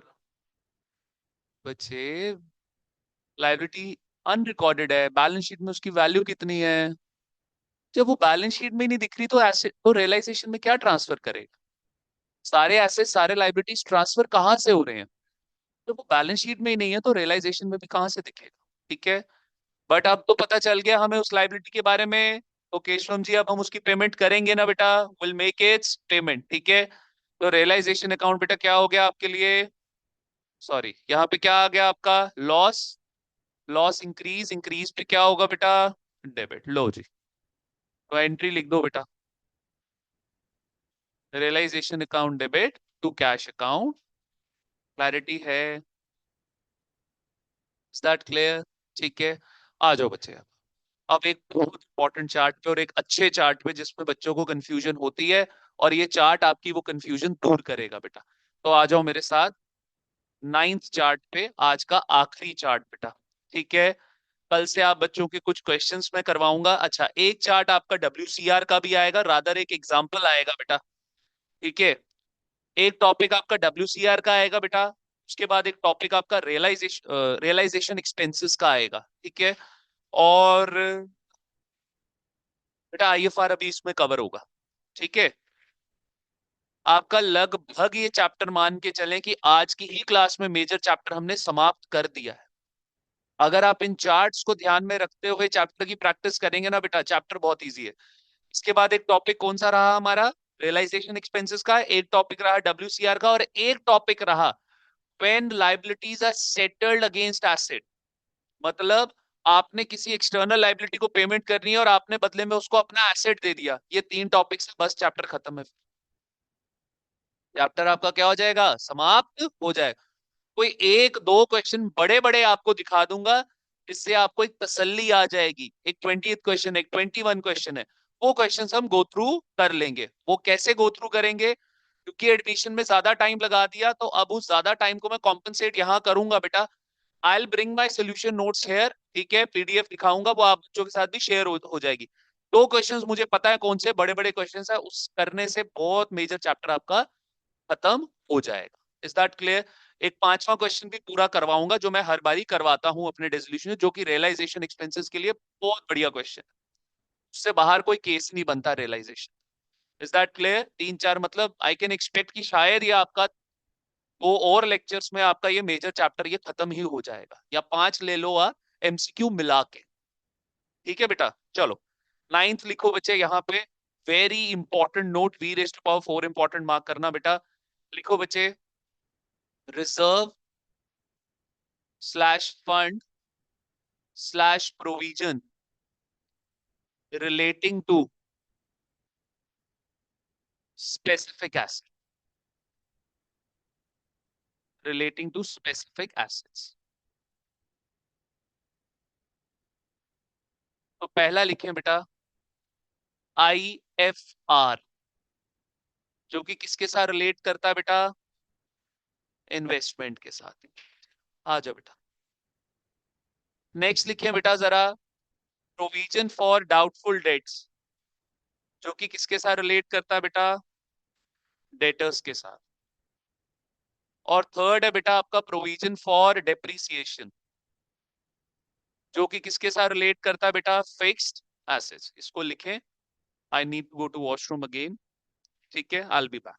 बच्चे लायबिलिटी अनरिकॉर्डेड है, बैलेंस शीट में उसकी वैल्यू कितनी है? जब वो बैलेंस शीट में नहीं दिख रही तो एसेट तो रियलाइजेशन में क्या ट्रांसफर करेगा? सारे एसेट सारे लाइबिलिटीज ट्रांसफर कहाँ से हो रहे हैं? जब वो बैलेंस शीट में ही नहीं है तो रियलाइजेशन में भी कहाँ से दिखेगा? ठीक है, बट अब तो पता चल गया हमें उस लाइबिलिटी के बारे में। तो केशवम जी अब हम उसकी पेमेंट करेंगे ना बेटा, विल मेक इट्स पेमेंट। ठीक है, तो रियलाइजेशन अकाउंट बेटा क्या हो गया आपके लिए? सॉरी, यहाँ पे क्या आ गया आपका? लॉस। लॉस इंक्रीज, इंक्रीज पे क्या होगा बेटा? डेबिट। लो जी, तो एंट्री लिख दो बेटा, realisation account debit to cash account. Clarity है? Is that clear? ठीक है, आ जाओ बच्चे अब एक बहुत इंपॉर्टेंट चार्ट पे और एक अच्छे चार्ट पे जिसमें बच्चों को कंफ्यूजन होती है, और ये चार्ट आपकी वो कंफ्यूजन दूर करेगा बेटा। तो आ जाओ मेरे साथ नाइन्थ चार्ट पे, आज का आखिरी चार्ट बेटा। ठीक है, कल से आप बच्चों के कुछ क्वेश्चंस मैं करवाऊंगा। अच्छा, एक चार्ट आपका WCR का भी आएगा, रादर एक एग्जांपल आएगा बेटा। ठीक है, एक टॉपिक आपका WCR का आएगा बेटा, उसके बाद एक टॉपिक आपका रियलाइजेशन एक्सपेंसेस का आएगा। ठीक है, और बेटा IFR अभी इसमें कवर होगा। ठीक है, आपका लगभग ये चैप्टर मान के चलें कि आज की ही क्लास में मेजर चैप्टर हमने समाप्त कर दिया है। अगर आप इन चार्ट्स को ध्यान में रखते हुए चैप्टर की प्रैक्टिस करेंगे ना बेटा, चैप्टर बहुत इजी है। इसके बाद एक टॉपिक कौन सा रहा हमारा? रियलाइजेशन एक्सपेंसेस का। एक टॉपिक रहा WCR का, और एक टॉपिक रहा when liabilities are settled against asset. मतलब आपने किसी एक्सटर्नल लायबिलिटी को पेमेंट करनी है और आपने बदले में उसको अपना एसेट दे दिया। ये तीन टॉपिक से बस चैप्टर खत्म है, चैप्टर आपका क्या हो जाएगा? समाप्त हो जाएगा। कोई एक दो क्वेश्चन बड़े बड़े आपको दिखा दूंगा जिससे आपको एक तसल्ली आ जाएगी। एक 20th क्वेश्चन, एक 21 क्वेश्चन है, वो क्वेश्चंस हम गो थ्रू कर लेंगे। वो कैसे गो थ्रू करेंगे? क्योंकि एडमिशन में ज्यादा टाइम लगा दिया तो अब उस ज्यादा टाइम को मैं कॉम्पनसेट यहाँ करूंगा बेटा। I will bring my solution notes here. ठीक है, PDF दिखाऊंगा, वो आप बच्चों के साथ भी शेयर हो जाएगी। दो क्वेश्चंस मुझे पता है कौन से बड़े बड़े क्वेश्चंस है, उस करने से बहुत मेजर चैप्टर आपका खत्म हो जाएगा। Is that clear? एक पांचवा क्वेश्चन भी पूरा करवाऊंगा जो मैं हर बारी करवाता हूं अपने डेसोल्यूशन में, जो कि रियलाइजेशन एक्सपेंसेस के लिए बहुत बढ़िया क्वेश्चन है। उससे बाहर कोई केस नहीं बनता रियलाइजेशन। Is that clear? तीन चार मतलब आई कैन एक्सपेक्ट कि शायद ये आपका दो और लेक्चर्स में आपका ये मेजर चैप्टर ये खत्म ही हो जाएगा, या पांच ले लो आप MCQ मिला के। ठीक है बेटा, चलो नाइन्थ लिखो बच्चे यहाँ पे, very important note, we raised to power 4 important mark करना बेटा। लिखो बच्चे, reserve slash fund slash provision relating to specific asset, relating to specific assets. तो पहला लिखें बेटा IFR, जो कि किसके साथ रिलेट करता है बेटा? इन्वेस्टमेंट के साथ। आ जाओ बेटा, नेक्स्ट लिखें बेटा जरा प्रोविजन फॉर डाउटफुल डेट्स, जो कि किसके साथ रिलेट करता है बेटा? डेटर्स के साथ। और थर्ड है बेटा आपका प्रोविजन फॉर डेप्रिसिएशन, जो कि किसके साथ रिलेट करता है बेटा, फिक्स्ड एसेट्स। इसको लिखें, I need to go to washroom again. ठीक है, आई विल बी बैक।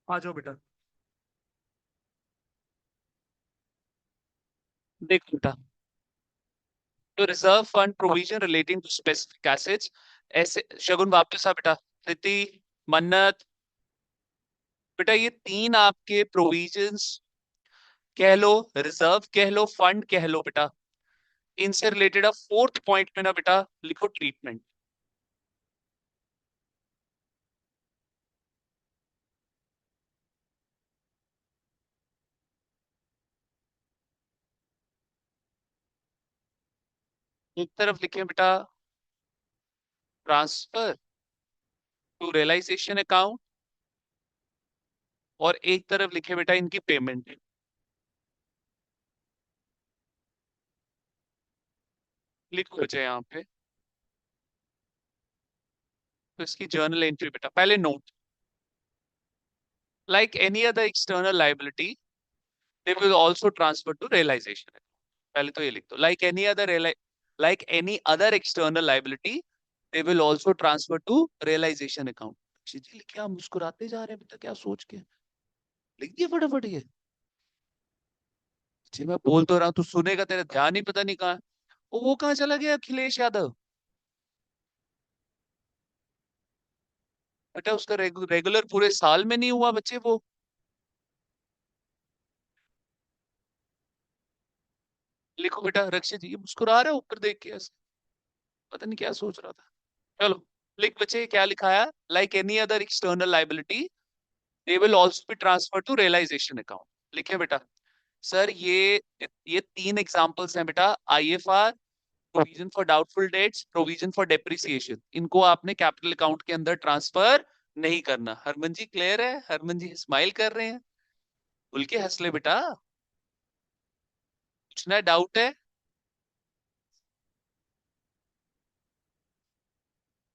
आ जाओ बेटा। देखो बेटा, तो reserve fund provision relating to specific assets, ऐसे शगुन वापस आ बेटा, स्थिति, मन्नत, बेटा ये तीन आपके प्रोविजंस कह लो, रिजर्व कह लो, फंड कह लो बेटा, इनसे रिलेटेड अब फोर्थ पॉइंट में ना बेटा लिखो ट्रीटमेंट। एक तरफ लिखे बेटा ट्रांसफर टू रियलाइजेशन अकाउंट, और एक तरफ लिखे बेटा इनकी पेमेंट। लिखो बच्चे यहाँ पे, तो इसकी जर्नल एंट्री बेटा, पहले note, like any other external liability they will also transfer to realisation. पहले तो ये लिख दो, like any other external liability they will also transfer to realisation account. जी लिखे, आप मुस्कुराते जा रहे हैं बेटा, क्या सोच के लिख दिए फटाफट ये। जी मैं बोल तो रहा हूँ, तू सुनेगा, तेरा ध्यान ही पता नहीं कहाँ है। वो कहाँ चला गया अखिलेश यादव बेटा, उसका रेगुलर पूरे साल में नहीं हुआ बच्चे वो। लिखो बेटा, रक्षित जी ये मुस्कुरा रहा है ऊपर देख के ऐसे, पता नहीं क्या सोच रहा था। चलो लिख बच्चे, क्या लिखा है, like any other external liability they will also be transfer to realisation account. लिखे बेटा, सर ये तीन एग्जांपल्स हैं बेटा, IFR, provision for doubtful debts, provision for depreciation, इनको आपने कैपिटल अकाउंट के अंदर ट्रांसफर नहीं करना। हरमन जी क्लियर है? हरमन जी स्माइल कर रहे हैं, खुल के हंस ले बेटा, कुछ ना डाउट है?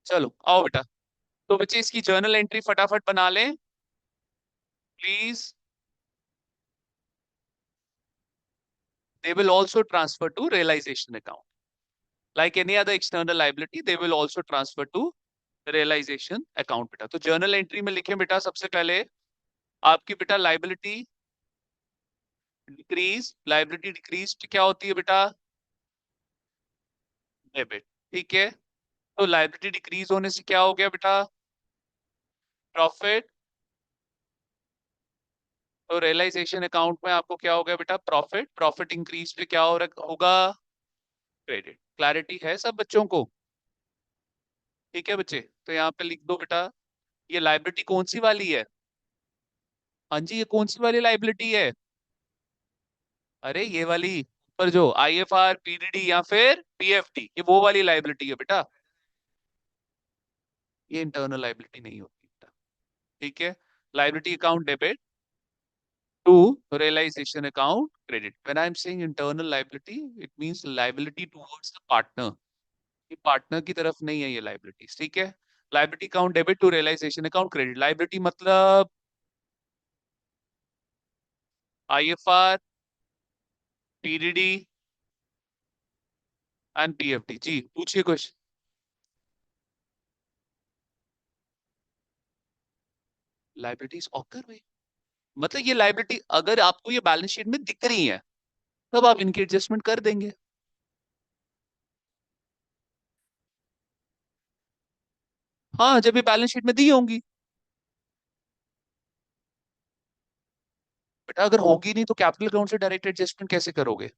चलो आओ बेटा, तो बच्चे इसकी जर्नल एंट्री फटाफट बना लें please. They will also transfer to realization account. Like any other external liability, they will also transfer to realization account बेटा। तो जर्नल एंट्री में लिखें बेटा, सबसे पहले आपकी बेटा लाइबिलिटी डिक्रीज क्या होती है बेटा, डेबिट। ठीक है, तो लाइबिलिटी डिक्रीज होने से क्या हो गया बेटा, प्रॉफिट। तो रियलाइजेशन अकाउंट में आपको क्या हो गया बेटा, प्रॉफिट। प्रॉफिट इंक्रीज पे क्या होगा, क्रेडिट। क्लैरिटी है सब बच्चों को? ठीक है बच्चे, तो यहाँ पे लिख दो बेटा, ये लाइबिलिटी कौन सी वाली है, हाँ जी ये कौन सी वाली लाइबिलिटी है, अरे ये वाली पर जो आईएफआर, पीडीडी या फिर पीएफटी, ये वो वाली लाइबिलिटी है बेटा। ये इंटरनल लाइबिलिटी नहीं होती बेटा, ठीक है। Liability account debit to realisation account credit. When I am saying internal liability, it means liability towards the partner, ये पार्टनर की तरफ नहीं है ये लाइबिलिटीज, ठीक है। Liability account debit to realisation account credit. Liability मतलब आईएफआर, पीडीडी एंड पीएफडी। जी पूछिए क्वेश्चन। लाइबिलिटीज ऑकर हुई मतलब ये लाइबिलिटी अगर आपको ये बैलेंस शीट में दिख रही है तब आप इनकी एडजस्टमेंट कर देंगे। हाँ जब ये बैलेंस शीट में दी होंगी बेटा, अगर होगी नहीं तो कैपिटल अकाउंट से डायरेक्ट एडजस्टमेंट कैसे करोगे?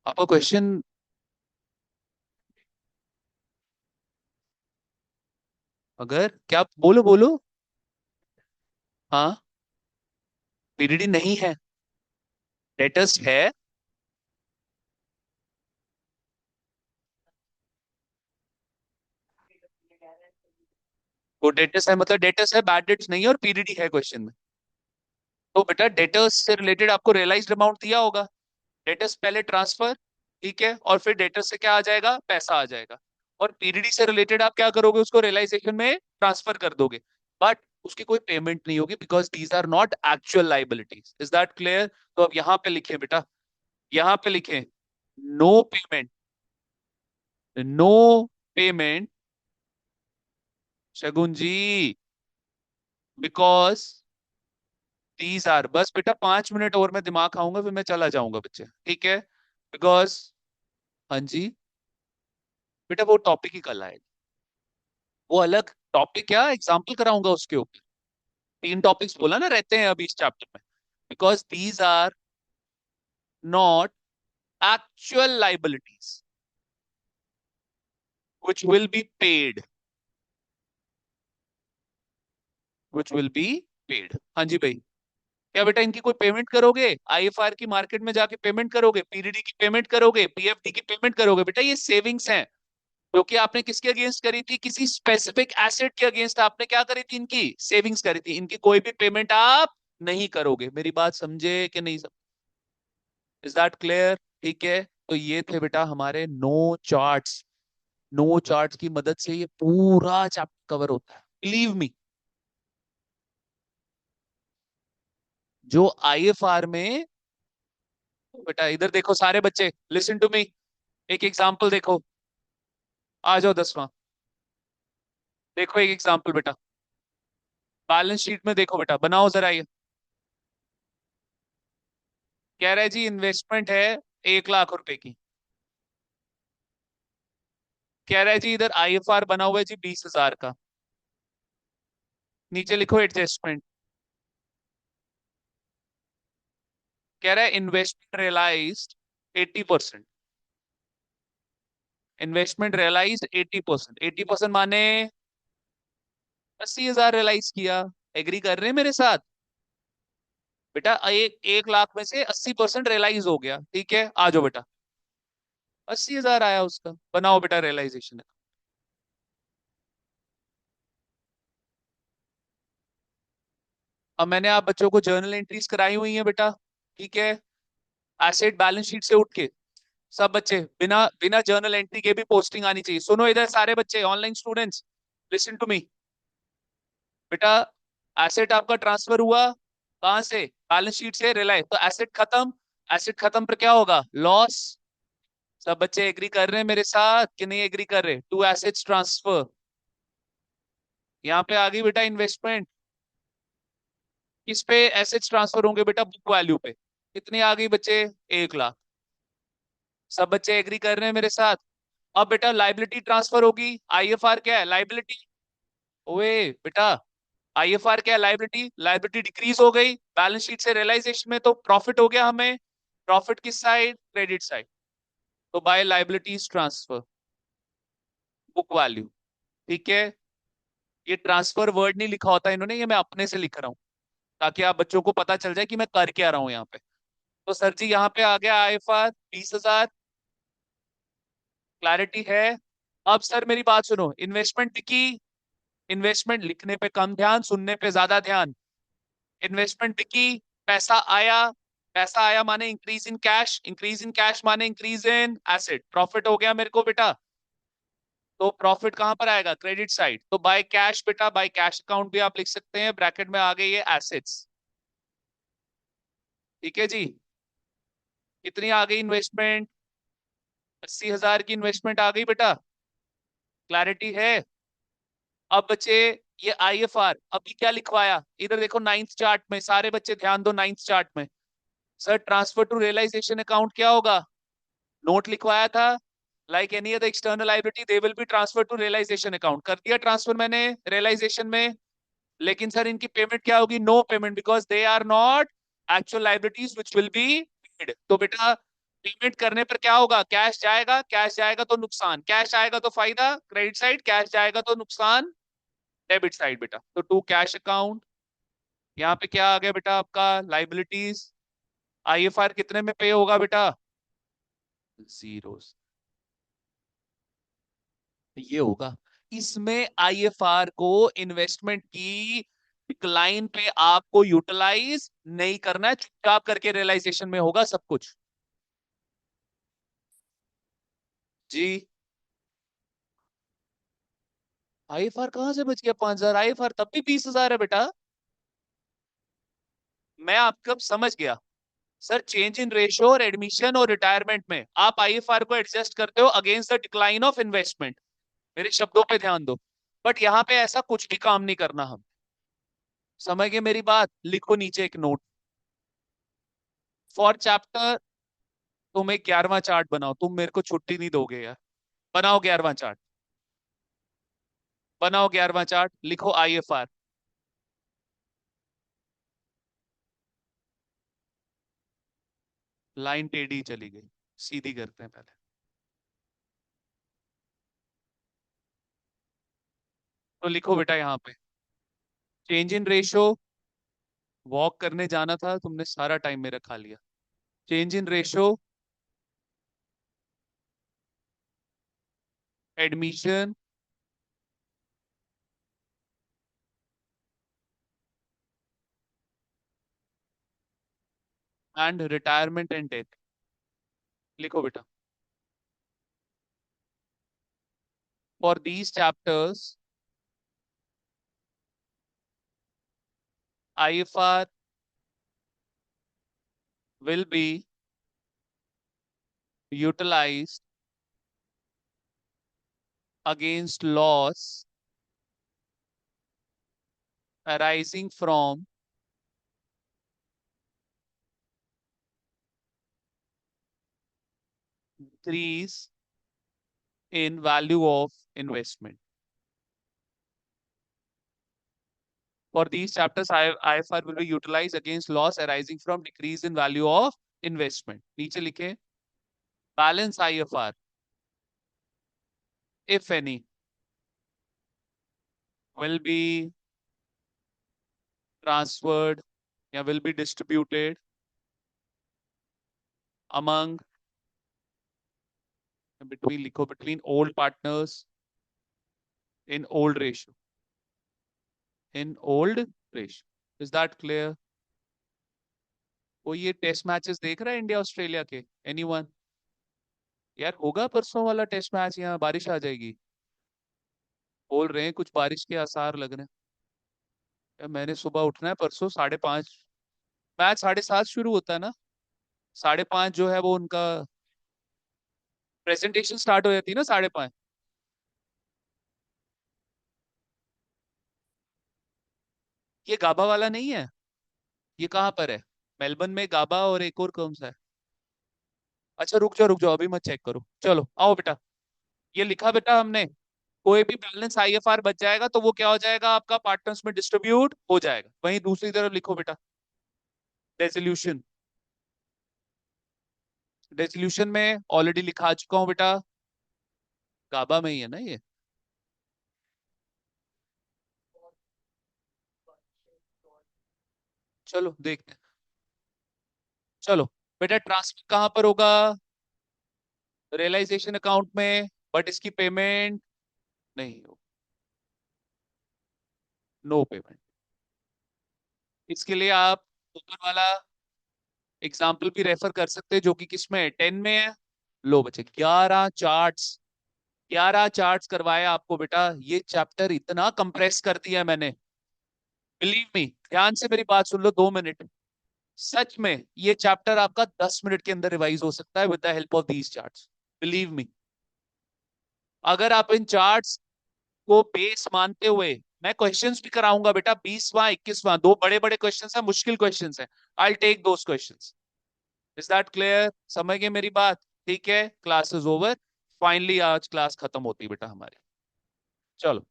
आपका क्वेश्चन अगर क्या, बोलो बोलो। हाँ पीडीडी नहीं है, डेटर्स है। वो डेटर्स है मतलब डेटर्स है, बैड डेट्स नहीं है, और पीडीडी है क्वेश्चन में। तो बेटा डेटर्स से रिलेटेड आपको रियलाइज्ड अमाउंट दिया होगा, डेटर्स पहले ट्रांसफर, ठीक है, और फिर डेटर्स से क्या आ जाएगा, पैसा आ जाएगा। और पीडीडी से रिलेटेड आप क्या करोगे, उसको रियलाइजेशन में ट्रांसफर कर दोगे, बट उसकी कोई पेमेंट नहीं होगी because these are not actual liabilities. Is that clear? तो अब यहां पे लिखे बेटा, यहां पे लिखे no payment, no payment Shagun ji, because these are, बस बेटा 5 मिनट और मैं दिमाग खाऊंगा फिर मैं चला जाऊंगा बच्चे, ठीक है। बिकॉज, हाँ जी बेटा वो टॉपिक ही कल आएगा, वो अलग टॉपिक, क्या एग्जाम्पल कराऊंगा उसके ऊपर। 3 टॉपिक्स बोला ना रहते हैं अभी इस चैप्टर में, because these are not actual liabilities which will be paid, which will be paid। हाँ जी भाई, क्या बेटा इनकी कोई पेमेंट करोगे, आईएफआर की मार्केट में जाके पेमेंट करोगे, पीडीडी की पेमेंट करोगे, पीएफडी की पेमेंट करोगे? बेटा ये सेविंग्स हैं जो कि आपने किसके अगेंस्ट करी थी, किसी स्पेसिफिक एसेट के अगेंस्ट आपने क्या करी थी, इनकी सेविंग्स करी थी। इनकी कोई भी पेमेंट आप नहीं करोगे। मेरी बात समझे कि नहीं समझे? Is that clear? ठीक है। तो ये थे बेटा हमारे नो चार्ट्स। नो चार्ट्स की मदद से ये पूरा चैप्टर कवर होता है, बिलीव मी। जो आईएफआर में, बेटा इधर देखो सारे बच्चे, लिसन टू मी, एक एग्जांपल देखो। आ जाओ 10वां, देखो एक एग्जांपल बेटा, बैलेंस शीट में देखो बेटा, बनाओ जरा ये। कह रहा है जी इन्वेस्टमेंट है 1 लाख रुपए की, कह रहा है जी इधर आईएफआर बना हुआ है जी 20,000 का, नीचे लिखो एडजस्टमेंट। कह रहा है इन्वेस्टमेंट रियलाइज्ड 80%, इन्वेस्टमेंट रियलाइज्ड 80%, 80% माने 80,000 रियलाइज किया। एग्री कर रहे हैं मेरे साथ? बेटा एक 1 लाख में से 80% रियलाइज हो गया, ठीक है, आ जाओ बेटा, 80,000 आया उसका, बनाओ बेटा रियलाइजेशन। अब मैंने आप बच्चों को जर्नल एंट्रीज कराई हुई है बेटा, ठीक है, एसेट बैलेंस शीट से उठ के। सब बच्चे बिना बिना जर्नल एंट्री के भी पोस्टिंग आनी चाहिए। सुनो इधर सारे बच्चे, online students, listen to me. बेटा एसेट आपका ट्रांसफर हुआ कहां से, बैलेंस शीट से रिलाय, तो एसेट खत्म, एसेट खत्म पर क्या होगा, लॉस। सब बच्चे एग्री कर रहे हैं मेरे साथ कि नहीं एग्री कर रहे? टू एसेट्स ट्रांसफर, यहाँ पे आ गई बेटा इन्वेस्टमेंट। किस पे एसेट्स ट्रांसफर होंगे बेटा, बुक वैल्यू पे। कितनी आ गई बच्चे, 1 लाख। सब बच्चे एग्री कर रहे हैं मेरे साथ? अब बेटा लाइबिलिटी ट्रांसफर होगी, आईएफआर क्या है, लाइबिलिटी। ओए बेटा आईएफआर क्या है, लाइबिलिटी, लाइबिलिटी डिक्रीज हो गई बैलेंस शीट से रियलाइजेशन में, तो प्रॉफिट हो गया हमें। प्रॉफिट किस साइड, क्रेडिट साइड। तो by liabilities transfer, book value, ठीक है। ये ट्रांसफर वर्ड नहीं लिखा होता इन्होंने, ये मैं अपने से लिख रहा हूँ ताकि आप बच्चों को पता चल जाए कि मैं कर क्या रहा हूँ यहाँ पे। तो सर जी यहाँ पे आ गया आईएफआर 20,000, क्लैरिटी है? अब सर मेरी बात सुनो, इन्वेस्टमेंट की, इन्वेस्टमेंट लिखने पे कम ध्यान, सुनने पे ज्यादा ध्यान। इन्वेस्टमेंट की, पैसा आया, पैसा आया माने increase in cash, increase in cash माने इंक्रीज इन एसेट, प्रॉफिट हो गया मेरे को बेटा। तो प्रॉफिट कहां पर आएगा, क्रेडिट साइड, तो बाय कैश बेटा, बाय कैश अकाउंट भी आप लिख सकते हैं, ब्रैकेट में आ गई ये एसेट्स। ठीक है जी, कितनी आ गई इन्वेस्टमेंट, 80,000 की इन्वेस्टमेंट आ गई बेटा, क्लैरिटी है। अब बच्चे ये आईएफआर, अभी क्या लिखवाया इधर देखो, नाइन्थ चार्ट में, सारे बच्चे ध्यान दो नाइन्थ चार्ट में। Sir transfer to realisation account क्या होगा, नोट लिखवाया था, like any other external liability they will be transfer to realisation account, कर दिया ट्रांसफर मैंने रियलाइजेशन में। लेकिन सर इनकी पेमेंट क्या होगी, no payment, because they are not actual liabilities which will be paid. तो बेटा पेमेंट करने पर क्या होगा, कैश जाएगा, कैश जाएगा तो नुकसान, कैश आएगा तो फायदा क्रेडिट साइड, कैश जाएगा तो नुकसान डेबिट साइड बेटा। तो टू कैश अकाउंट, यहाँ पे क्या आ गया बेटा आपका लाइबिलिटीज, आईएफआर कितने में पे होगा बेटा, जीरो, ये होगा। इसमें आईएफआर को इन्वेस्टमेंट की डिक्लाइन पे आपको यूटिलाइज नहीं करना है, चुपचाप करके रियलाइजेशन में होगा सब कुछ जी। आईएफआर कहां से बच गया 5,000, आईएफआर तब भी 20,000 है बेटा। मैं आपको अब समझ गया। सर चेंज इन रेशियो और एडमिशन और रिटायरमेंट में आप आईएफआर को एडजस्ट करते हो against the decline of investment, मेरे शब्दों पे ध्यान दो। बट यहां पे ऐसा कुछ भी काम नहीं करना हम, समझ गए मेरी बात, लिखो नीचे एक नोट फॉर चैप्टर। तुम एक 11वां चार्ट बनाओ, तुम मेरे को छुट्टी नहीं दोगे यार, बनाओ 11वां चार्ट, बनाओ 11वां चार्ट, लिखो आईएफआर। लाइन टेढ़ी चली गई, सीधी करते हैं पहले। तो लिखो बेटा यहाँ पे, चेंज इन रेशियो, वॉक करने जाना था तुमने, सारा टाइम मेरा खा लिया। Change in ratio, admission and retirement and death, लिखो बेटा। For these chapters IFR will be utilized against loss arising from increase in value of investment. For these chapters, IFR will be utilized against loss arising from decrease in value of investment. नीचे लिखे balance IFR, if any, will be transferred या will be distributed among, between लिखो, between old partners in old ratio, in old ratio. Is that clear? कोई ये test matches देख रहा है India Australia के, एनीवन? यार होगा परसों वाला टेस्ट मैच, यहाँ बारिश आ जाएगी बोल रहे हैं, कुछ बारिश के आसार लग रहे हैं। यार मैंने सुबह उठना है परसों 5:30, मैच 7:30 शुरू होता है ना, 5:30 जो है वो उनका प्रेजेंटेशन स्टार्ट हो जाती है ना 5:30। ये गाबा वाला नहीं है, ये कहाँ पर है, मेलबर्न में गाबा और एक और कौन सा है, अच्छा रुक जाओ अभी मत चेक करो, चलो आओ बेटा। ये लिखा बेटा हमने, कोई भी बैलेंस आईएफआर बच जाएगा तो वो क्या हो जाएगा आपका, पार्टनर्स में डिस्ट्रीब्यूट हो जाएगा। वहीं दूसरी तरफ लिखो बेटा रेजोल्यूशन, रेजोल्यूशन में ऑलरेडी लिखा चुका हूं बेटा, गाबा में ही है ना ये। चलो देखते हैं, चलो बेटा ट्रांसफर कहां पर होगा, रियलाइजेशन अकाउंट में, बट इसकी पेमेंट नहीं हो, नो पेमेंट। इसके लिए आप ऊपर वाला एग्जाम्पल भी रेफर कर सकते हैं, जो कि किसमें है, 10 में है। लो बच्चे, 11 चार्ट्स करवाया आपको बेटा। ये चैप्टर इतना कंप्रेस कर दिया है मैंने, बिलीव मी। ध्यान से मेरी बात सुन लो 2 मिनट। सच में ये चैप्टर आपका 10 मिनट के अंदर रिवाइज हो सकता है with the help of these charts, believe me. अगर आप इन चार्ट्स को बेस मानते हुए, मैं क्वेश्चंस भी कराऊंगा बेटा, 20वां 21वां, दो बड़े बड़े क्वेश्चंस हैं, मुश्किल क्वेश्चंस हैं। I take those questions. Is that clear? समझ गए मेरी बात? ठीक है, क्लास इज ओवर। फाइनली आज क्लास खत्म होती बेटा हमारी। चलो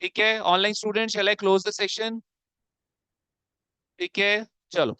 ठीक है, online student, shall I close the session? ठीक है, चलो।